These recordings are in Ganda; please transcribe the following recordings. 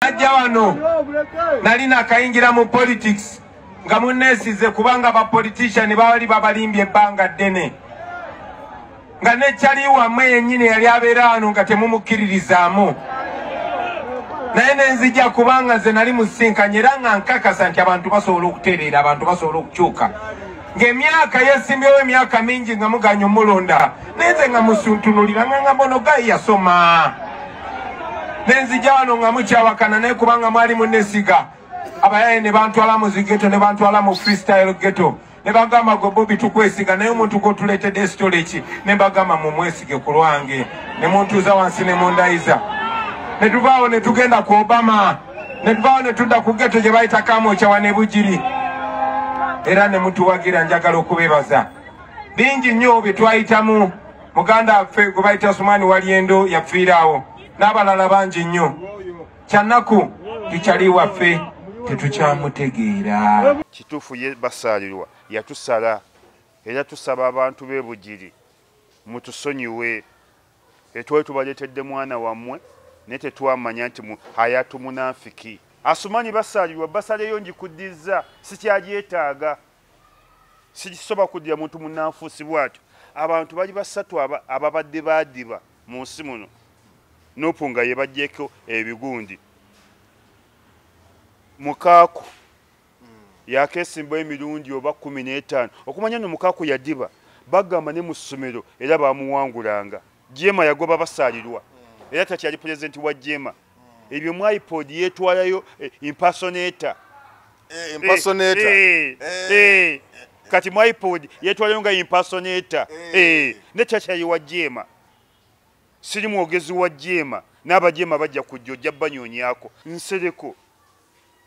Najja wano nali nakayingira mu politics nga munneesize kubanga ba politician baali babalimbye ebbanga ddene nga nekyali wammwe yennyini yali abeera wano nga temumukkiririzaamu naye nenzija kubanga nze nali musinkanye era nga nkakasa nti abantu basobola okutereera abantu basobola okukyuka ng'emyaka yesimbyewo emyaka mingi nga muganya omulonda nenze nga musuntunulira nga mbono gayi yasoma nenzija wano nga mukyawakana naye kubanga mwali munnesiga abayaye ne bantwala mu zigeto ne bantwala mu freestyle geto ne bagamba gwe Bobi tukwesiga naye omuntu gwotuleetedde storage ne mbagamba mumwesige ku lwange ne muntuuza wansi ne mundayiza ne tuvaawo ne tugenda ku Obama ne tuvaawo ne tudda ku geto gye bayita Kamwokya ne Bugiri era ne mutuwagira njagala okubebaza bingi nnyo bye twayitamu muganda waffe gwe bayita Sumani Walyendo yafiiraawo n'abalala bangi nnyo kyannaku tukyali waffe tetukyamutegeera kituufu ye basaalirwa yatusala era tusaba abantu b'e Bugiri mutusonyiwe etwali tubaleetedde mwana wammwe naye tetwamanya nti hayatu munafiki Asumani basaalirwa basaleyo njikuddiza sikyalyetaaga sikisoba kuddira muntu munanfuusi bw'atyo abantu bali basatu ababadde baadiba mu nsi muno n'opunga ye baggyeko ebigundi Mukaaku yakeesimbayo emirundi oba 15 okumanya no Mukaaku yadiba bagamba ne mu ssomero era bamuwangulanga Jema yagoba basaalirwa era takyali pulezidenti wa Jema ebyo mu iPod yetwalayo impersonator kati mu iPod yetwalayo nga impersonator ne takyali wa Jema siri mwogezi wa Jema n'abajema bajja kujja ojja banyonyako nsereko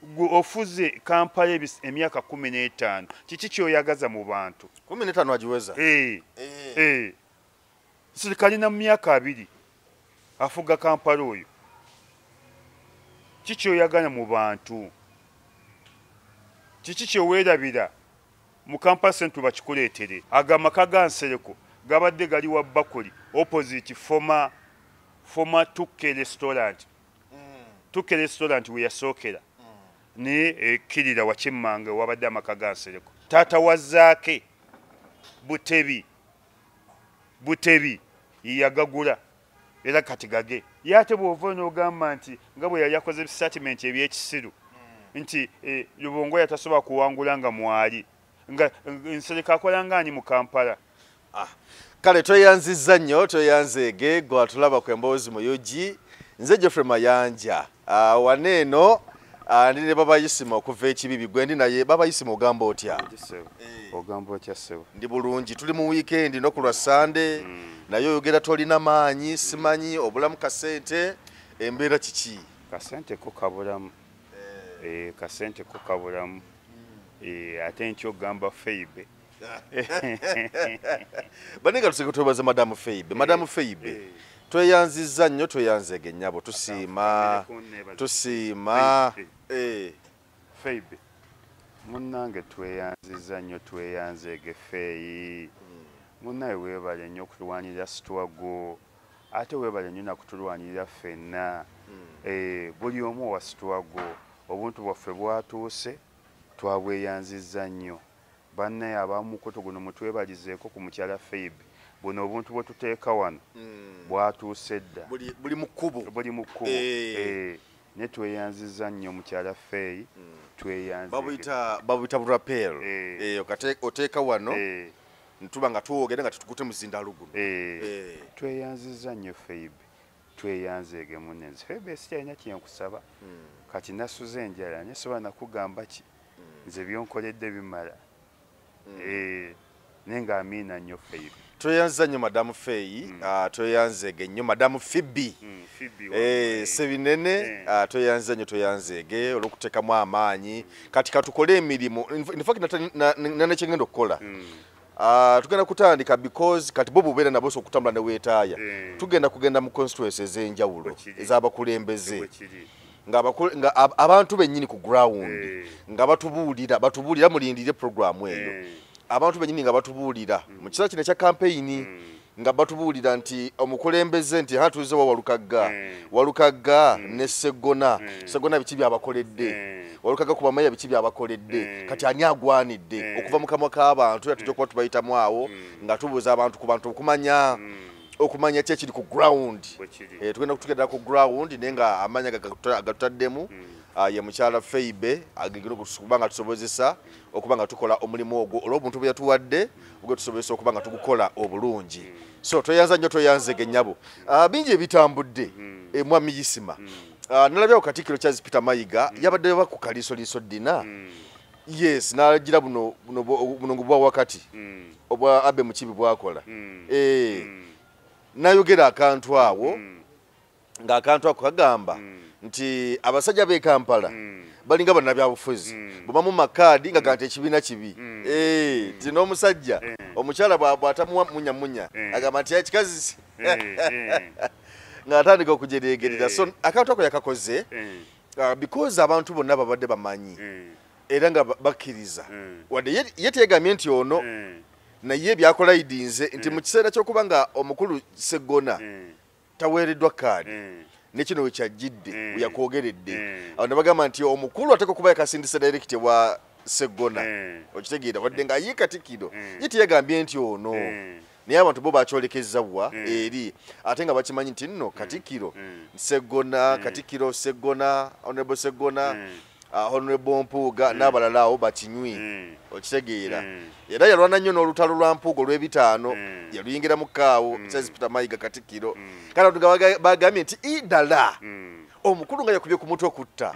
gwe ofuze Kampala emyaka 15 kiki kyoyagaza mu bantu 15 agiweza sirikali na myaka 2 afuga Kampala oyo kiki kyoyagana mu bantu kiki kyoweerabira mu Kampala Central bakikuleetere agamaka gansereko gabadde gali wa Bakuli opposite former Tukke restaurant Tukke restaurant we yasookera ne kirira wakimmanga wabadde amaka gansereko taata wazaake butebi yagagula era kati gage yate bw'ova n'ogamba nti nga bwe yali akoze statement ebyekisiru nti Lubongo yatasobola kuwangula nga mwali nga nsereka akola ngaani mu Kampala kale tweyanzizza nnyo tweyanzeege gwe atulaba ku emboozi mu UG nze Geoffrey Mayanja waneeno ndi ne Baba Yisima okuva ekibibi gwe ndi naye Baba Yisima ogamba otya ogamba otya sebo ndi bulungi tuli mu weekend no ku lwa Sunday naye oyogera tolina maanyi simanyi obulamu kasente embeera kiki kasente ko kabulamu kasente ko kabulamu ate nkyo gamba Feibe baninga tuseke tubaza Madam Feibe Madam Feibe tweyanzizza nnyo tweyanzege nnyabo tusiima Feibe munnange tweyanzizza nnyo tweyanzege feeyi munnaye weebale nnyo okutulwanirira struggle ate weebale nnyo nakutulwanirira ffenna buli omu wa struggle obuntu bwaffe bwatuuse twabweyanzizza nnyo bannaye abamukoto guno mutwebalizeeko ku mukyala Feibe buno obuntu bwe tuteeka wano bwatuuse dda buli mu kkubo ne tweyanzizza nnyo mukyala Feeyi babuyita burapel oteeka wano ntuba nga tuwogera nga tutukute muzindaalo guno tweyanzizza nnyo Feibe tweyanzeege munenzi Feibe sikyalina kyenkusaba kati nasuze enjala nesobola nakugamba ki nze byonkoledde bimala nenga amina nnyo Feibe tweyanza nnyo Madam Feeyi tweyanzeege nnyo Madam Fibi sebinene tweyanza nnyo tweyanzeege olw'okuteekamu amaanyi kati katukole emirimu infact nanekyengenda okukola tugenda kutandika because kati bo bubeera nabo okutambula ne weetaaya tugenda kugenda mu constituency ez'enjawulo ez'abakulembeze nga abantu bennyini ku ground nga batubuulira mulindire programu eyo abantu bennyini nga batubuulira mu kiseera kino ekya campaign nga batubuulira nti omukulembeze nti hatuuze wa Walukagga ne Sseggona biki byabakoledde Walukagga ku bamanya biki byabakoledde kati ani agwanidde okuva mu kamwa k'abantu tujja kuba tubayitamu awo nga tubuuza abantu ku bantu okumanya ki ekiri ku ground tugenda kutugendera ku ground naye nga amanya agatutaddemu ye mukyala Feibe agegera okuba nga tusobozesa okuba nga tukola omulimu ogwo olw'obuntu bwe yatuwadde ubwo tusobozesa okuba nga tugukola obulungi so toyanza nnyo toyanzege nnyabo bingi ebitambudde mwami Isima nalabyawo Katikkiro Charles Peter Mayiga yabadde ba ku kaliisoliiso ddina yes n'alagira buno bwa wakati obwa Abe Mukibi bwakola nayogera akantu awo ng'akantu ako kagamba nti abasajja b'e Kampala balinga bannabyabufuzi bubamu makaadi nga gante ekibiina kibi ti n'omusajja omukyala bw'atamuwa munyamunya agamba nti ekikazi ng'atandika okujereegerera so akantu ako yakakoze because abantu bonna babadde bamanyi era nga bakkiriza wadde ye teyegamye nti ono naye byakola idinze nti mu kiseera ky'okuba nga omukulu Sseggona taweereddwa kaadi nekino we kyajjidde yakwogeredde awo ne bagamba nti omukulu ateka okuba yakasindise direct wa Sseggona okitegeera wadde nga ye Katikkiro ye teyagambye nti ono naye abantu bo bakyolekezza bwa eri ate nga bakimanyi nti nno Katikkiro Sseggona Katikkiro Sseggona Honorable Sseggona Honorable Mpuuga n'abalala awo bakinywi okitegeera era yalwana nnyo n'olutalo lwa Mpuuga olw'ebitaano yaluyingira mu kaawo Charles Peter Mayiga Katikkiro kana bagambye nti idala omukulu nga yakubye ku mutwe kutta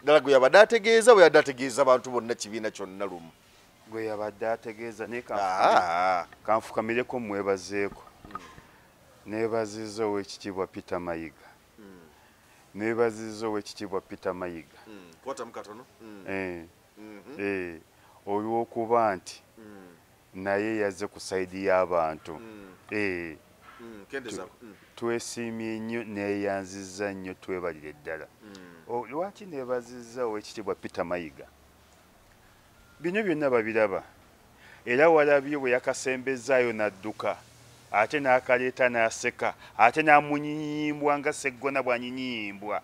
ddala gwe yabadde ategeeza bwe yadde ategeeza abantu bonna kibiina kyonna lumu gwe yabadde ategeeza naye kanfukamireko mwebazeeko neebaziza ow'ekitiibwa Peter Mayiga neebaziza ow'ekitiibwa Peter Mayiga olw'okuba nti naye yaze ku sayidi y'abantu twesiimye nnyo neeyanziza nnyo twebalire ddala lwaki neebazizza ow'ekitiibwa Peter Mayiga bino byonna babiraba era walabye bwe yakasembezaayo n'adduka ate n'akaleeta n'aseka ate n'amunyinyimbwa nga Sseggona bw'anyinyimbwa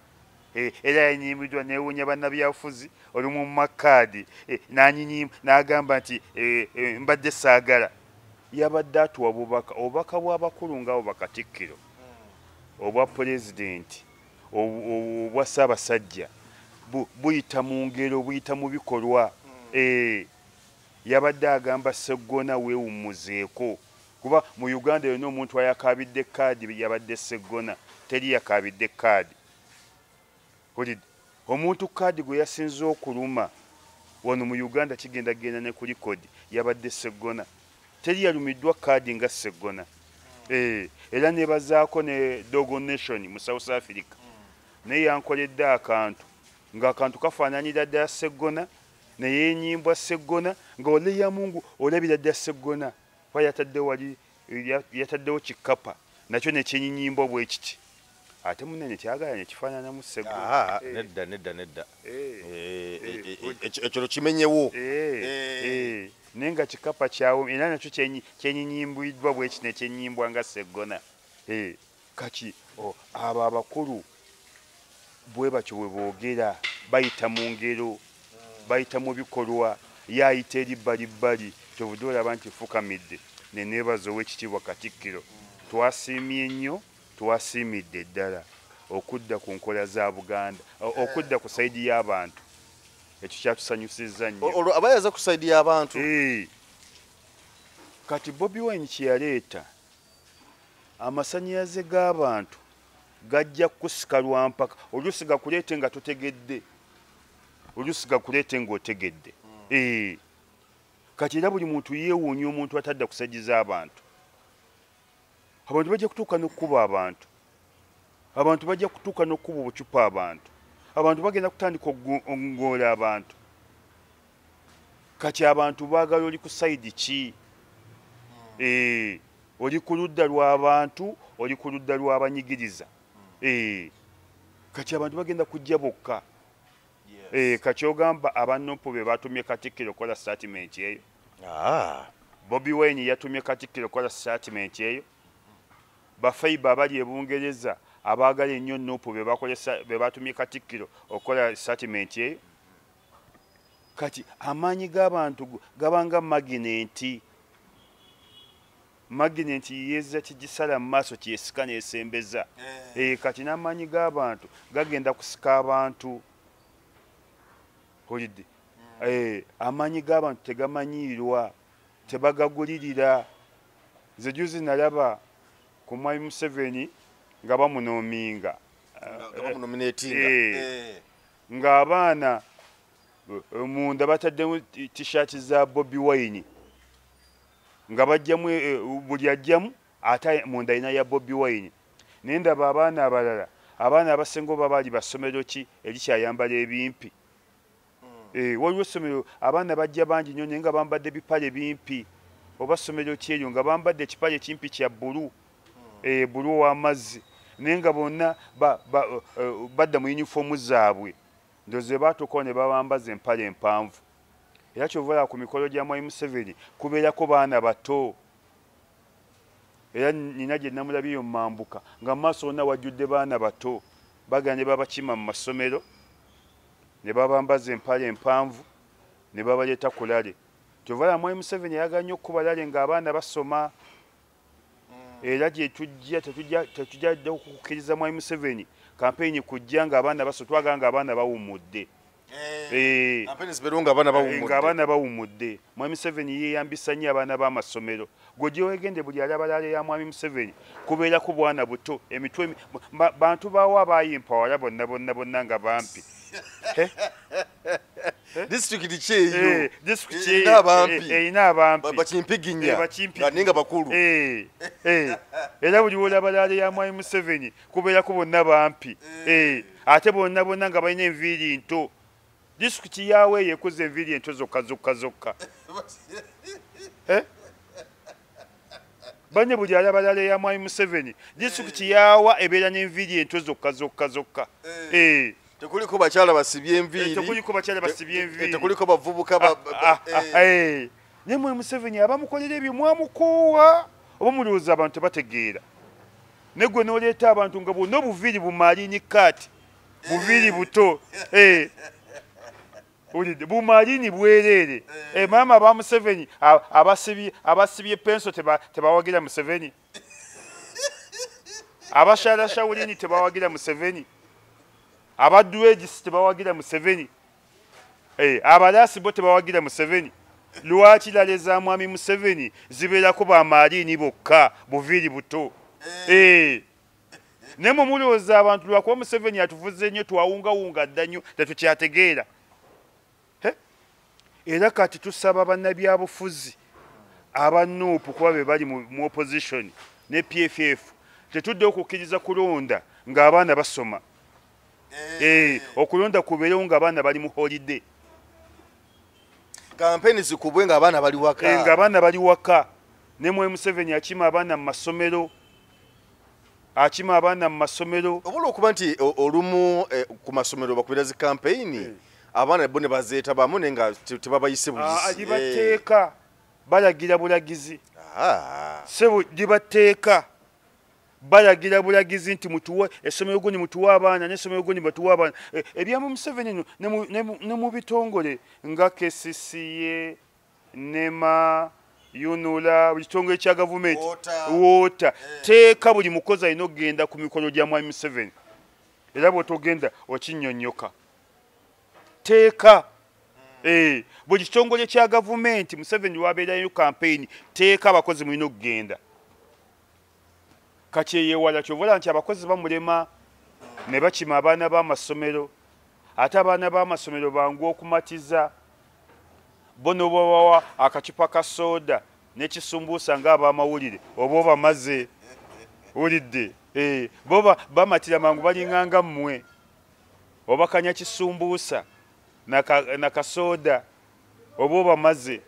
era yanyimbiddwa neewuunya bannabyabufuzi olumu mu makaadi n'anyinyimba n'agamba nti mbadde saagala yabadde atuwa obubaka bw'abakulu ng'abo bakatikkiro obwa pulezidenti obwa ssaabasajja buyita mu ngero buyita mu bikolwa yabadde agamba Sseggona weewummuzeeko kuba mu Uganda yonna omuntu ayakaabidde kaadi yabadde Sseggona teri yakaabidde kaadi omuntu kaadi gwe yasinze okuluma wano mu Uganda kigendagenda ne ku likodi yabadde Sseggona teri yalumiddwa kaadi nga Sseggona era nebazaako ne Dogo Nation mu South Africa naye yankoledde akantu ng'akantu kafaananira ddala Sseggona naye enyimbwa Sseggona nga oleya Mungu olabira ddala Sseggona kuba yataddewo kikapa nakyo nekyenyinyimba bwe kiti ate munene kyagala nekifaananamu Sseggona nedda ekyo kimenyewo naye nga kikapa kyawo era nakyo kyenyinyimbwiddwa bwe kiti nekyenyimbwa nga Sseggona kati abo abakulu bwe batyo bwe boogera bayita mu ngero bayita mu bikolwa yayita eribbalibbali kyovudde olaba nti fukamidde neneebaza ow'ekitiibwa Katikkiro twasiimye nnyo twasiimidde ddala okudda ku nkola za Buganda okudda ku sayidi y'abantu ekyo kyatusanyusizza nnyo olwo aba yaza ku sayidi y'abantu kati Bobi Wine kye yaleeta amasannyalaze g'abantu gajja kusika lwampaka oluusi gakuleete nga totegedde oluusi gakuleete ng'otegedde kati era buli muntu yeewuunya omuntu atadda kusagiza abantu bajja kutuuka n'okkuba abantu bajja kutuuka n'okkuba obucupa abantu bagenda kutandika okugoola abantu kati abantu baagala oli ku sayidi ki oli ku ludda lw'abantu oli ku ludda lw'abanyigiriza kati abantu bagenda kujja bokka kati ogamba abannopo be batumye Katikkiro kola statement eyo Bobi Wine yatumye Katikkiro kola statement eyo bafaiba abali e Bungereza abaagala ennyo Nuupu be batumye Katikkiro okukola settlement eyo. Kati amaanyi g'abantu gabanga maginenti yeza kigisala mu maaso kyesika n'esembeza. Kati n'amaanyi g'abantu gagenda kusika abantu. Olidde? Amaanyi g'abantu tegamanyiirwa, tebagagulirira. Nze juzi nalaba ku Mwami Museveni nga bamunoominga. Ng'abaana munda bataddemu t-shirt za Bobi Wine. Nga bajjamu buli ajjamu ate munda ina ya Bobi Wine. Naye ndaba abaana abalala, abaana abasinga baali basomero ki erikyayambala ebimpi. Waliwo essomero abaana bajja bangi nnyo naye nga bambadde bipale bimpi. Oba ssomero ki eryo nga bambadde ekipale kimpi kya bbulu, bbulu ow'amazzi. Naye nga bonna badda mu yunifoomu zaabwe. Ndoze baatuukawo ne babambaza empale empanvu. Era kyova ku mikolo gya Mwami Museveni kubeerako baana bato. Era nina gye namulabye mu mambuka nga mu maaso wonna wajjudde baana bato. Bagenda ne babakima mu masomero, ne babambaza empale empanvu, ne babaleeta ku lale. Kyova Mwami Museveni ayagala nnyo okuba lale ng'abaana basoma. Era gye tujja tetujja okukkiriza Mwami Museveni kampeyini kujja ng'abaana basoma, twagala ng'abaana bawummudde. Ng'abaana bawummudde. Mwami Museveni yeeyambisa nnyo abaana b'amasomero. Gwe gye weegende buli alaba laale ya Mwami Museveni kubeerako bwana buto, emitwe bantu baawo abayimpawala bonna nga bampi. Disitulikiti ki eyo? Disitulikiti erina abampi bakimpiginya nga ninga bakulu. Era buli wolaba laale ya Mwami Museveni kubeerako bonna bampi. Ate bonna nga balina enviiri nto. Disitulikiti yaawe eyo ekoze enviiri ento zokka. Banye buli alaba laale ya Mwami Museveni disitulikiti yaawa ebeera n'enviiri ento zokka. Tekuliko bakyala basibye enviiri. Tekuliko bavubuka naye Mwami Museveni abamukolera ebyo mwamukoowa oba mulowooza abantu tebategeera. Ne gwe n'oleeta abantu nga bwonna obuviiri bumaaliini kaati, buviiri buto. Bumaaliini bwereere. Maama ba Museveni abasibye penso tebawagira Museveni. Abashalashawulini tebawagira Museveni. Abadwegisi tebawagira Museveni. Abalaasi bo tebawagira Museveni. Lwaki lale za Mwami Museveni zibeerako bamaaliini bokka, buviiri buto. Ne mwe mulowooza abantu lwakuba Museveni atuvuze nnyo twawungawunga dda nnyo tetukyategeera. Era kati tusaba bannabyabufuzi aba Nuupu kuba be bali mu opposition ne PFF tetudde okukkiriza kulonda ng'abaana basoma. Okulonda kubeerewo ng'abaana bali mu holiday. Kampeni zikubwe ng'abaana bali waka. Ng'abaana bali waka. Ne Mwami Museveni akima abaana mu masomero. Obula okuba nti olumu ku masomero bakubira zi kampeyini abaana bo ne bazeetabamu naye nga tebabayise buyisi. Libateeka balagira bulagizi. Sebo libateeka balagira bulagizi nti mutuwa essomero goni mutuwa abaana n'essomero goni batuwa abaana. Ebyamu Museveni ne mu bitongole nga KCCA, NEMA, Yunula, buli kitongole kya gavumenti, Water. Teeka buli mukozi alina okugenda ku mikolo gya Mwami Museveni. Era bw'otogenda okinnyonnyoka. Teeka. Buli kitongole kya gavumenti Museveni wabeerayo kampeyini, teeka abakozi mulina okugenda. Kati eyewala kyovola nti abakozi bamulema ne bakima abaana b'amasomero. Ate abaana b'amasomero bangu okumatiza. Bono babawa akacupa ka soda n'ekisumbuusa ng'ab'amawulire oba obamaze. Wulidde? Bo bamatira mangu balinganga mmwe. Oba kanya kisumbuusa na kasoda oba obamaze.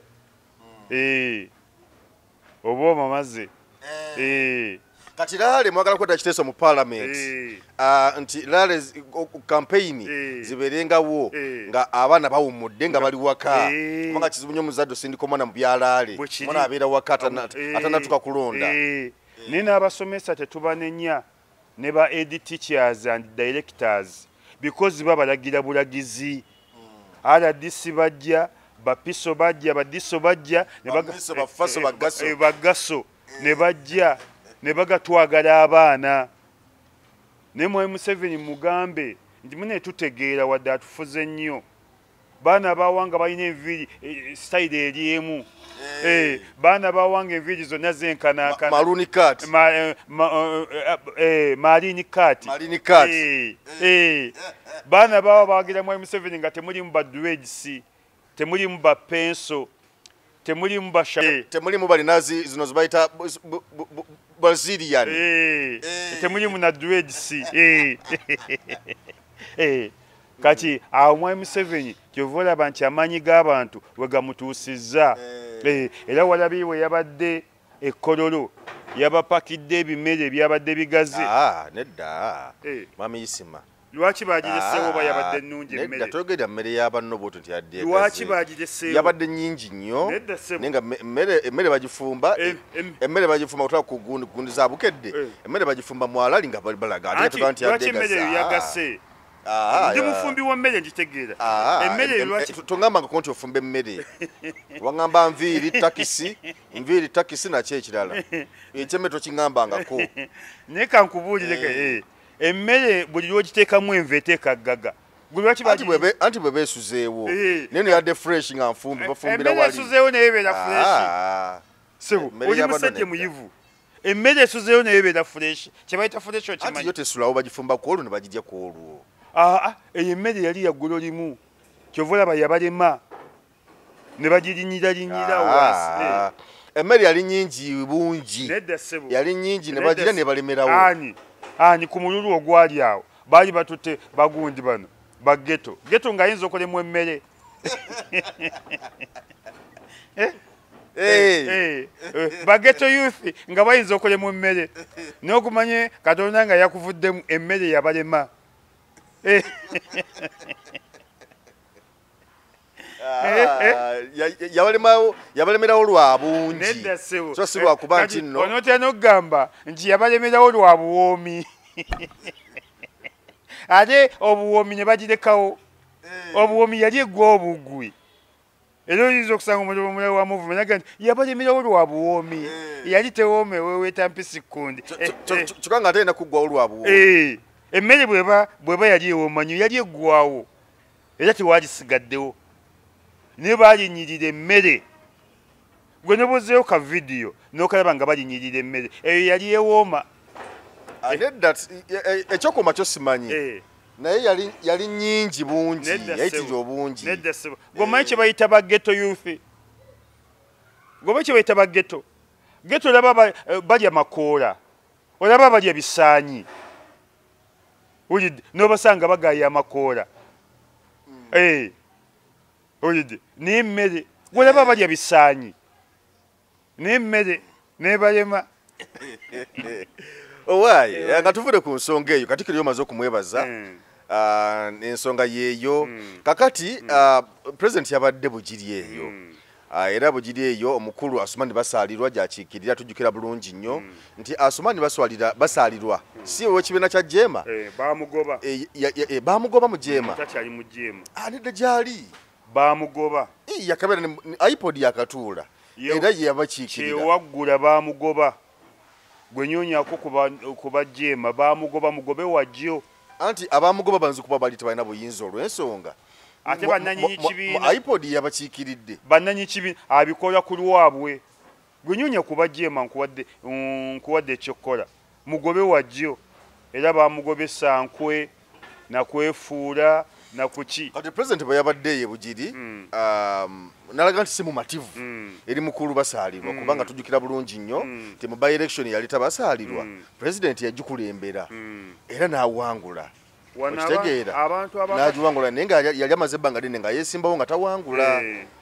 Oba obamaze. Kati laale mwagala kweta kiteeso mu parliament nti laale campaign ziberengawo nga abaana bawummudde nga bali waka kubanga kizibu nnyo muzadde sindiko mwana mu byalaale mwana abeera waka atanatuka kulonda. nina abasomesa tetubanenya ne ba ed teachers and directors because babalagira bulagizi RDC bajja bapiso bajja badiso bajja ne bagaso ne bajja ne bagatwagala abaana ne mu Museveni mugambe ndi mune tutegeera wadde atufuze nnyo baana bawanga balina enviri style eriemu baana bawanga enviri zonna zenkanakana Maroon cat Marini cat baana bawa bawagira mu Museveni nga temulimu ba dreads temulimu ba penso temulimu ba temulimu balinazi zino zibayita Brazilian temulimu na dreads kati awo Museveni kyovola bantu amanyi g'abantu wegamutuusizza era walabiwe yabadde ekkololo yabapakidde ebimere ebyabadde bigazi nedda mami Isima lwaki bagireseewo oba yabadde nnungi emmere nedda togera mmere y'abanno bw'oto nti yadde lwaki bagireseewo yabadde nnyingi nnyo nenga emmere bagifumba emmere bagifumba kutwala ku gundi za bukedde emmere bagifumba mwalali nga balaga ate tugaa nti yadde emmere eyo yagase ndi mufumbi wa mmere ngitegeera emmere lwaki tongamba nga nti ofumba emmere wangamba nviiri takisi nakyo ekirala ekyemmere tokiŋambangako naye kankubuulireke emmere buli lwogiteekamu enva eteeka gaga anti bwe beesuzeewo neno yadde fresh nga nfumbi bafumbira wali emmere esuzeewo naye ebeera fresh sebo oli musajja muyivu emmere esuzeewo naye ebeera fresh kye bayita fresh okimanyi anti yo tesulawo bagifumba ku olwo ne bagirya ku olwo eyo emmere yali yaggulu limu kyova olaba yabalema ne bagirinyiralinyira wansi emmere yali nyingi bungi yali nyingi ne bagirya ne balemerawo ani ku mululu ogwali awo baali batutte bagundi bano bageto geto ng'ayinza okolemu emmere bageto youth nga bayinza okolemu emmere n'okumanye Katonda nga yakuvuddemu emmere yabalema yabalemerawo lwa bungi so si lwakuba nti nno onotera n'okugamba nti yabalemerawo lwa buwoomi ate obuwoomi ne bagirekawo obuwoomi yali eggwa obugwi era oyinza okusanga omulawo wa movement naga nti yabalemerawo lwa buwoomi yali tewoome weweeta mpisi kundi kyokka nga ate ena kuggwawo lwa buwoomi emmere bweba yali ewooma nnyo yali eggwawo era tewagisigaddewo ne balinyirira emmere gwe nobuzeewo ka vidiyo n'okalaba nga balinyirira emmere eyo yali ewooma nedda ekyokuuma kyo simanyi naye yali nyingi bungi yayitira obungi gwomanyi kye bayita bageto youth gwomanyi kye bayita bageto geto olaba balya makoola olaba balya bisaanyi ulidde n'obasanga bagaaya amakoola olidde n'emmere gwolaba balya bisaanyi n'emmere n'ebalema owaaye nga tuvudde ku nsonga eyo Katikkiro omaze okumwebaza ensonga yeeyo kakati pulezidenti yabadde bugiri eyo era bugiri eyo omukulu Asumani Basalirwa gyakiikirira tujjukira bulungi nnyo nti Asumani Basalirwa si ow'ekibiina kya Jeema bamugoba mu Jeema nedda gyali bamugoba yakabeera iPod yakatuula era ye yabakiikirira kyewaggula bamugoba gwe nnyonyaako kuba Jeema bamugoba mugobe wajjo anti abamugoba banzi kuba bali tebalina buyinza olw'ensonga ate bannanyini kibiina iPod yabakiikiridde bannanyini kibiina abikola ku lwabwe gwe nnyonnya kuba Jeema nkuwadde ekyokukola mugobe wajjo era bamugobesa nkwe nakwefuula nakuki kati president bwe yabadde ye bugiri nalaga nti si mumativu eri mukulu Basalirwa kubanga tujjukira bulungi nnyo nti mu by election yali Basalirwa president yagikulembera era n'awangula okitegeera n'agiwangula naye nga yali amaze ebbanga ddene nga yeesimbawo nga tawangula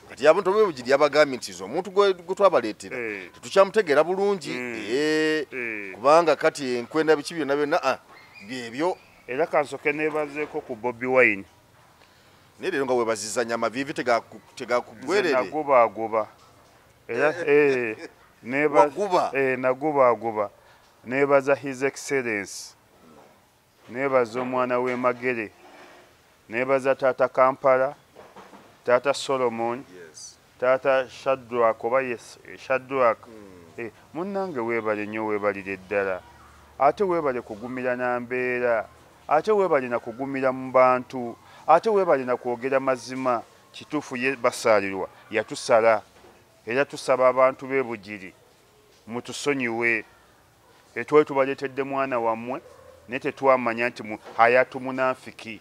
kati abantu be bugiri yabagambye nti omuntu gwe twabaleetera tetukyamutegeera bulungi kubanga kati enkwenda biki byonna byonna byebyo era kansoke neebazeeko ku Bobi Wine naye leero nga webazizanya amavivi tegakugwerere nagobaagoba era nagobaagoba nebaza His Excellency, nebaza omwana w'e Magere, nebaza Taata Kampala, Taata Solomon, Taata Shadrack oba Shadrack. Munnange weebale nnyo, weebalire ddala. Ate weebale kugumira na mbeera, ate weebale na kugumira mu bantu, ate weebale na kwogera mazima. Kituufu ye basaalirwa yatusala era tusaba abantu b'e Bugiri mutusonyiwe. Twali tubaleetedde mwana wammwe naye tetwamanya nti hayatu munafiki.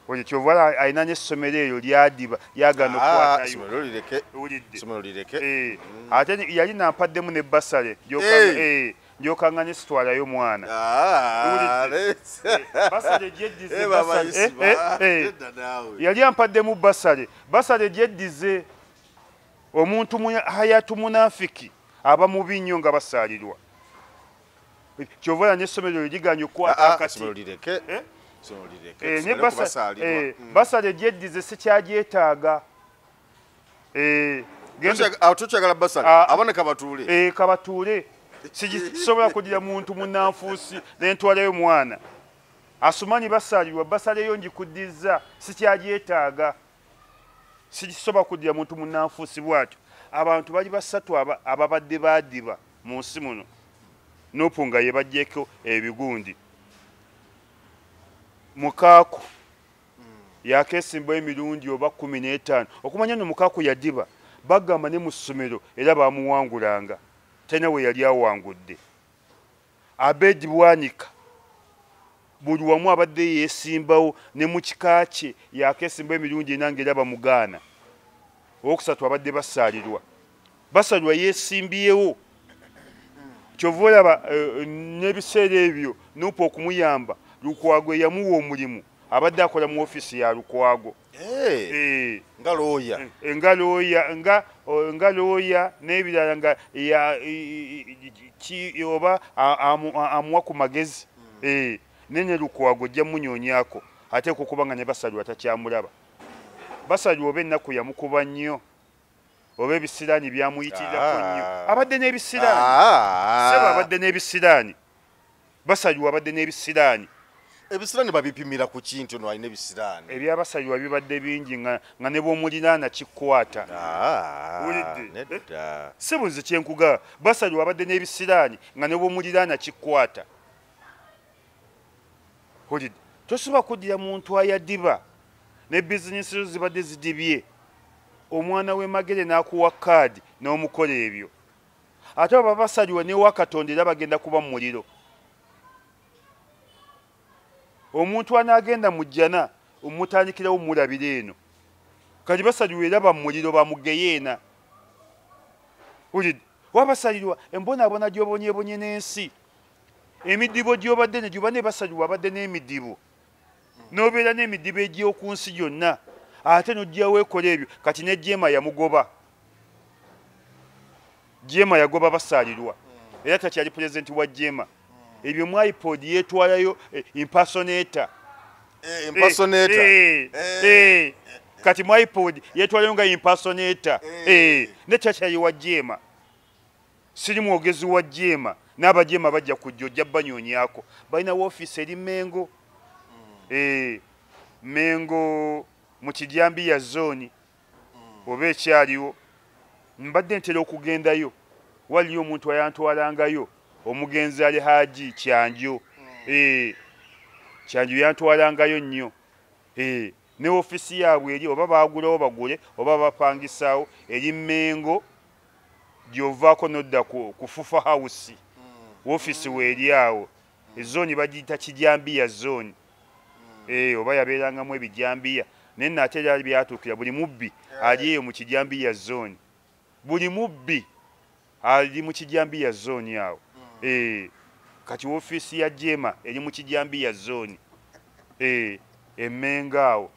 Oye kyova alina n'essomero eryo lyadiba lyagana okwatayo. Ate yali nampaddemu ne basale njoka ne sitwalayo mwana. Basale gyeddize yali ampaddemu basale gyeddize. Omuntu hayatu munafiki aba mubi nnyo nga basaalirwa. Kyova n'essomero eryo liganya okukwata akati. Basale gyeddize sikyagyetaaga. Kabatuule sisobola kugira muntu munanfuusi nentwalayo mwana asumanyi basaalirwa. Basaleyo njikuddiza sikyagyetaaga. Sisobola kugira muntu munanfuusi bwatyo. Abantu bali basatu ababadde baadiba mu nsi muno. Nopunga ye bajjeko ebigundi. Mukaaku yakeesimbayo emirundi oba 15 okumanya no Mukaaku yadiba bagamba ne mu ssomero era bamuwangulanga tena we yali awangudde. Abedi Bwanika buli wamu abadde yeesimbawo ne mu kika kye yakeesimbayo emirundi nange era bamugaana. Owokusatu abadde basaalirwa yeesimbyewo. Kyova olaba n'ebiseera ebyo nupa okumuyamba. Lukwago yamuwa omulimu abadde akola mu ofisi ya Lukwago. Nga looya n'ebirala nga oba amuwa ku magezi. Nene Lukwago jja munyonyako ate kukubanga ne basalirwa takyamulaba. Basalirwa oba ennaku yamukuba nnyo oba ebisiraani byamuyitirako nnyo. Abadde n'ebisiraani. Seba abadde n'ebisiraani. Basalirwa abadde n'ebisiraani. Ebisiraani babipimira ku kintu no alina ebisiraani. Ebyabasalirwa bibadde bingi nga ne bw'omuliraana kikwata. Sibuzi kyenkuga basalirwa abadde n'ebisiraani nga ne bw'omuliraana kikwata. Tosobola kuddira muntu ayadiba ne bizinesi zo zibadde zidibye. Omwana w'e Magere n'akuwa kaadi n'omukola ebyo. Ate abo basalirwa n'ewa Katonda era bagenda kuba mu muliro. Omuntu anagenda mu jjana omutandikirawo mulabira eno. Kati basalirwa era bamuliro bamugeyeena. Wabasalirwa embonaabona gy'obonyeebonye n'ensi. Emidibo gy'obadde ne gy'oba ne basalirwa abadde n'emidibo. N'obeera n'emidibo egy'oku nsi gyonna. Ate n'ojjawo ekola ebyo. Kati ne Jema yamugoba. Jema yagoba basalirwa. Era takyali pulezidenti wa Jema. Ebyo mu iPod yeetwalayo impersonator. Kati mu iPod yeetwalayo nga impersonator. Ne takyali wa Jema. Siri mwogezi wa Jema. N'abajema bajja kujja ojja banyonyako. Balina woofiisi eri Mengo. Mengo mu Kijambiya zone. Oba ekyaliwo. Mbadde ntera okugendayo. Waliyo omuntu ayantwalangayo. Omugenzi ali Haji Kyanjo. Kyanjo yantwalangayo nnyo. Ne ofisi yaabwe eri oba baagulawo bagule oba bapangisaawo eri Mengo gy'ovaako nodda ku Fufa House. Ofisi weeri awo. Ezooni bagiyita Kijambiya zone. Oba yabeerangamu ebijambiya. Naye nate era byatuukira buli mubbi ali eyo mu Kijambiya zone. Buli mubbi ali mu Kijambiya zone awo. Kati ofisi ya Jema eri mu Kijambiya zone. Emenga awo.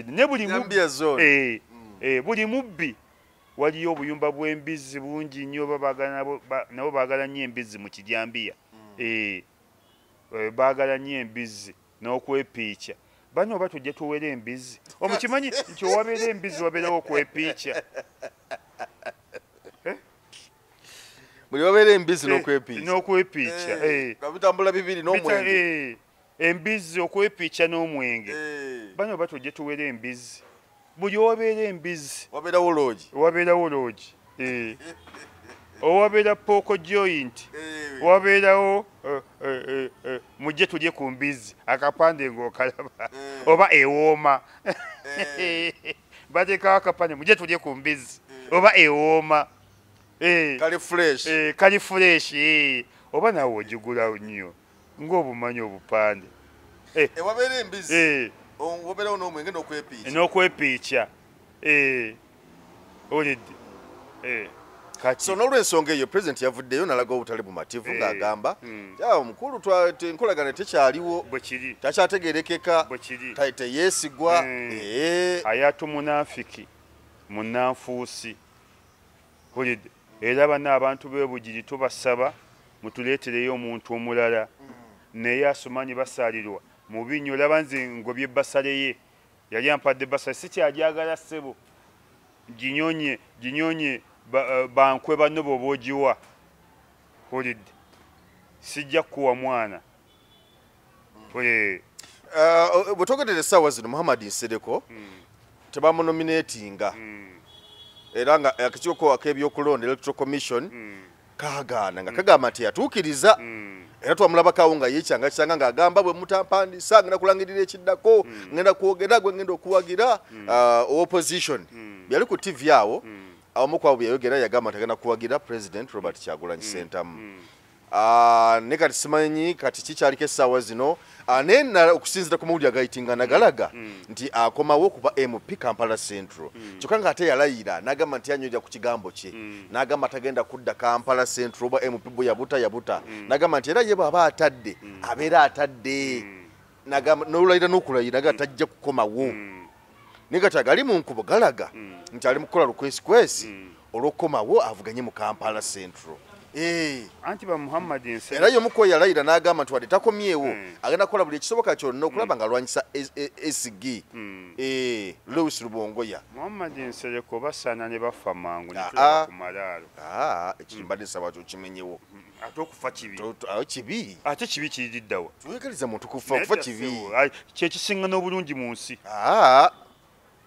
Ne buli mubbi buli mubbi waliyo obuyumba bw'embizzi bungi nnyo nabo baagala nnyo embizzi mu Kijambiya. Baagala nnyo embizzi n'okwepiica. Bano oba tujje tuwere embizzi. Omukimanyi nti owabeera embizzi wabeerawo okwepiica. Buli babeera embizi n'okwepiica. N'okwepiica. Bitambula bibiri n'omwenge. Embizi okwepiica n'omwenge. Bano batujje tuwere embizi. Buli owabeera embizi. Wabeerawo loogi. Owabeera pooko joint. Wabeerawo mujje tulye ku mbizi. Akapande ng'okalaba. Oba ewooma. Bateekawo akapande mujje tulye ku mbizi. Oba ewooma. Kali fresh. Oba naawe ogigula nnyo ng'obumanyi obupande. Wabeera embizi. Wabeerawo n'omwenge n'okwepiica. Olidde. So n'olw'ensonga eyo President yavuddeyo n'alaga obutali bumativu ng'agamba omukulu enkolagana tekyaliwo takyategeerekeka teyeesigwa. Ayatu munafiki munnanfuusi. Olidde. Era bana abantu b'ebugiri tubasaba mutuleetereyo omuntu omulala naye asumanyi basaalirwa mu binyo. Olaba nze ngobye basale yali ampadde basale sikyajagala ssebo ginyonye bankwe banno bw'oba ogiwa. Olidde sijja kuwa mwana. Bwe twogerera essaawa zino Muhammad Nsereko tebamunominatinga era nga akakiiko ak'ebyokulonda Electoral Commission kaagaana nga kagamba nti yatuukiriza. Era twamulabakawo nga yeekyanga kisanga ng'agamba bwe mutampandisa ngenda kulangirira ekiddako ngenda kwogera gwe ngenda okuwagira opposition. Byali ku TV awo awamu kwabo bwe yayogera yagamba nti agenda kuwagira President Robert Kyagulanyi Ssentamu. Ne kati simanyi kati kikyaliko essaawa zino okusinzira ku mawulire agayitinga nagalaga nti akomawo kuba MP Kampala Central. Kyokka ng'ate yalayira n'agamba nti anywerera ku kigambo kye n'agamba tagenda kudda Kampala Central oba MP bwe yabuta n'agamba nti era ye bw'aba atadde abeera atadde n'olayira n'okulayira nga tajja kukomawo. Naye kati agali mu nkubo galaga nti ali mu kukola lukwesikwesi olw'okukomawo avuganye mu Kampala Central. Anti ba Muhammad Nsereko era y'omuko yalayira n'agamba nti wadde takomyewo agenda kukola buli ekisoboka kyonna okulaba ng'alwanyisa SG Louis Rubongoya. Muhammad Nsereko basaana ne bafa mangu ne tulaba ku malaalo. Ekimbadde nsaba kyokimenyewo. Ate okufa kibi. Kibi. Ate kibi kiriddawa. Tuyigaliza muntu kufa kibi. Kye kisinga n'obulungi mu nsi.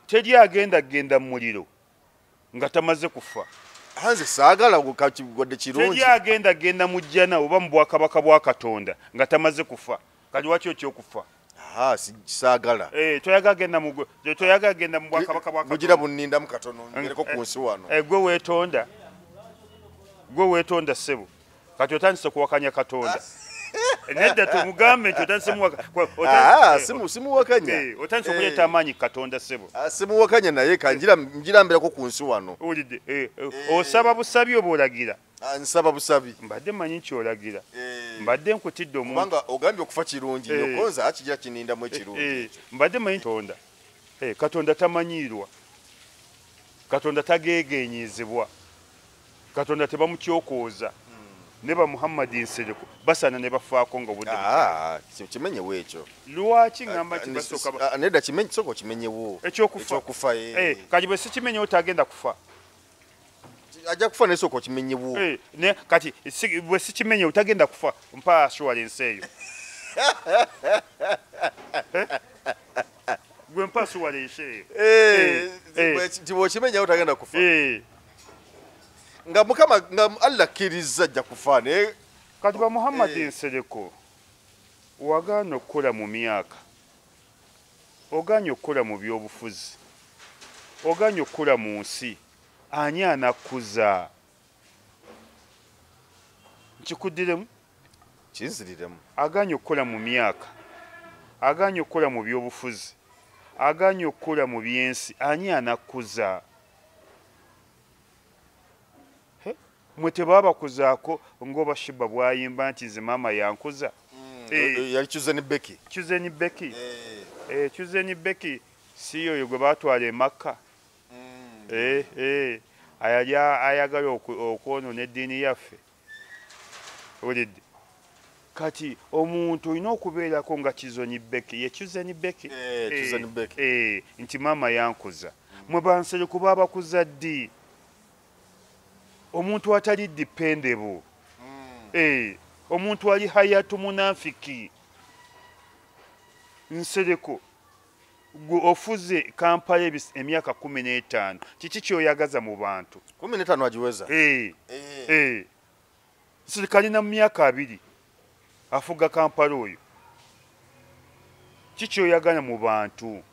Teri agenda mu muliro nga tamaze kufa. Hanze saagala gwadde kirungi. Teri agenda mu jjana oba mu bwakabaka bwa Katonda nga tamaze kufa. Kali wakyo ky'okufa. Saagala. Toyaga agenda mu bwakabaka bwa Katonda. Bugira bunninda mu katono ngereko ku nsi wano. Gwe weetonda ssebo. Kati otandise kuwakanya Katonda. Nedda tumugambe nti otandise simuwakanya. Otandise okuleeta amaanyi Katonda ssebo. Simuwakanya naye njirambirako ku nsi wano. Olidde. Osaba busabi oba olagira? Nsaba busabi. Mbadde manyi nkyolagira. Mbadde nkutidde omuntu. Kubanga ogambye okufa kirungi yokonza akigira kinindamu ekirungi. Mbadde manyi Katonda. Katonda tamanyiirwa. Katonda tageegenyezebwa. Katonda tebamukyokooza. Ne ba Muhammad Nsereko basaana ne bafaako nga obudde. Kimenyewo ekyo. Lwaki ngamba kibasoka? Nedda soko kimenyewo. Ekyokufa. Kati bwe sikimenyewo tagenda kufa. Ajja kufa naye soko kimenyewo. Kati bwe sikimenyewo tagenda kufa. Mpa assurance eyo. Gwe mpa assurance eyo. Tibwokimenyewo tagenda kufa. Nga Mukama nga Allah kkiriza ajja kufa naye kati ba Muhammad Nsereko wagaana okukola mu myaka, ogaanye okukola mu byobufuzi, ogaanye okukola mu nsi, ani anakuza? Nkikuddiremu? Kinziriremu. Agaanye okukola mu myaka, agaanye okukola mu byobufuzi, agaanye okukola mu byensi, ani anakuza? Mwe tebabakuzaako ng'oba Shiba bwayimba nti nze maama yankuza. Yali Chuzeni Beki. Chuzeni Beki si oyo gwe baatwala e Makka. Ayagala okwonoona eddiini yaffe. Olidde. Kati omuntu olina okubeerako nga Chuzeni Beki. Ye Chuzeni Beki. Nti maama yankuza. Mwe ba Nsereko baabakuza ddi? omuntu atali dependable omuntu ali hayatu munafiki Nsereko gwe ofuze Kampala emyaka 15 kiki kyoyagaza mu bantu 15 agiweza sirikali na myaka 2 afuga Kampala oyo kiki kyoyagana mu bantu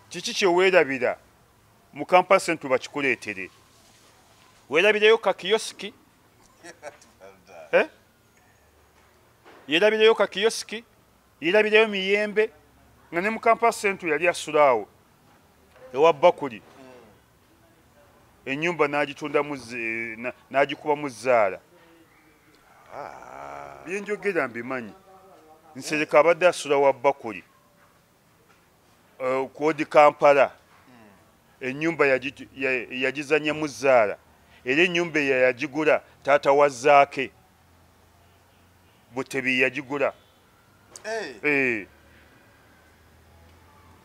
kiki kyoweerabira mu Kampala Central bakikuleetere weerabireyo kakiyosiki yeerabireyo kakiyosiki yeerabireyo miyembe nga ne mu Kampala Central yali asulaawo ewa bakuli ennyumba n'agitunda n'agikuba mu zzaala byenjogera mbimanyi Nsereko abadde asula wa bakuli kwodi Kampala ennyumba yagizanya mu zzaala era ennyumba yagigula taata wa Zaake Butebi yagigula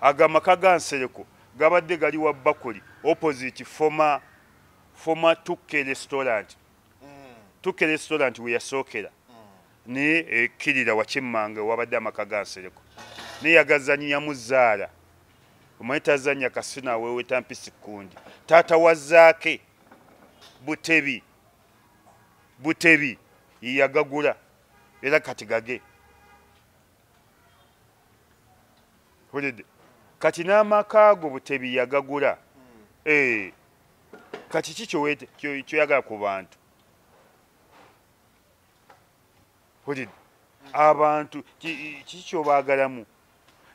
agamaka ga Nsereko gabadde gali wa bakuli opposite former Tukke restaurant Tukke restaurant we yasookera ne kirira wakimmanga wabadde amaka ga Nsereko ne yagazanya mu zzaala omanyi tazanya kasina aweweta mpisi kundi taata wa Zaake Butebi yagagula era kati gage kati n'amaka ago Butebi yagagula kati kyoyagala ku bantu abantu kiki kyobaagalamu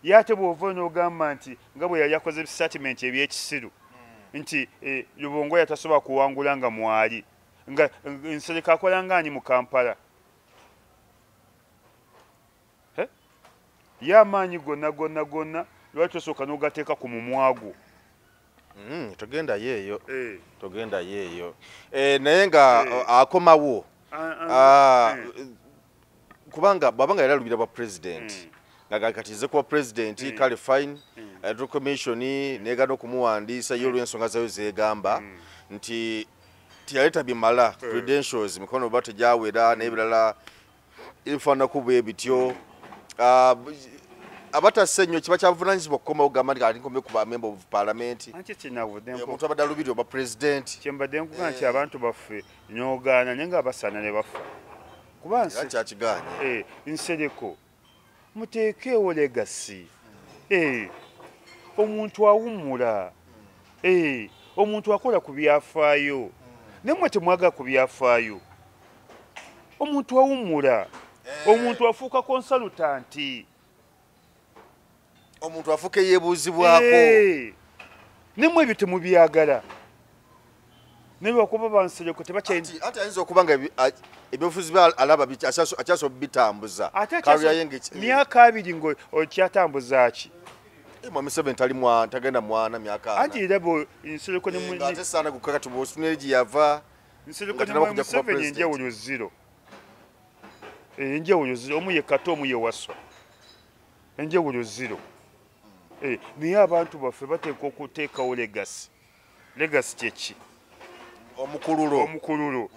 yate bw'ova n'ogamba nti nga bwe yali akoze statement ebyekisiru nti Lubongo yatasobola kuwangula nga mwali nga Nsereko akola ng'ani mu Kampala y'amaanyi gonna lwaki tosooka n'ogateeka ku mumwago togenda yeeyo naye nga akomawo kubanga bwabanga yali alubira bwa president nga katize kuba president kale fine electoral commission negana okumuwandiisa yo olw'ensonga zayo zegamba nti tiyaleta bimala credentials mikono oba tegyawera n'ebirala ebifaananaku bwe bityo abatasse nnyo kiba kyavunanyizibwa okukomawo gamba nti ati nkomye ku bamember of parliament omuntu abadde alubirira oba president kyembadde nkuga nti abantu baffe nyogaana naye nga abasaana ne bafa kuba kyakiganye Nsereko muteekeewo legasi omuntu awummula omuntu akola ku byafaayo nemwe temwagala ku byafaayo omuntu awummula omuntu afuuka konsalutanti omuntu afuuka eyeebuuzibwako nemwe ebyo temubyagala nebwakuba Bansereko ate ayinza okuba nga ebyobufuzi alaba akyasobola bitambuza myaka 2 ng'okyatambuza ki Mwami 7 tagenda mwana myaka anti irabo Nsereko ne ate sana kukaka tubosune giyava Nsereko ne Mwami 7 enjawulo zero enjawulo zero omu ye kato omu ye waswa enjawulo zero naye abantu baffe bateeka okuteekawo legasi kyeki omukululo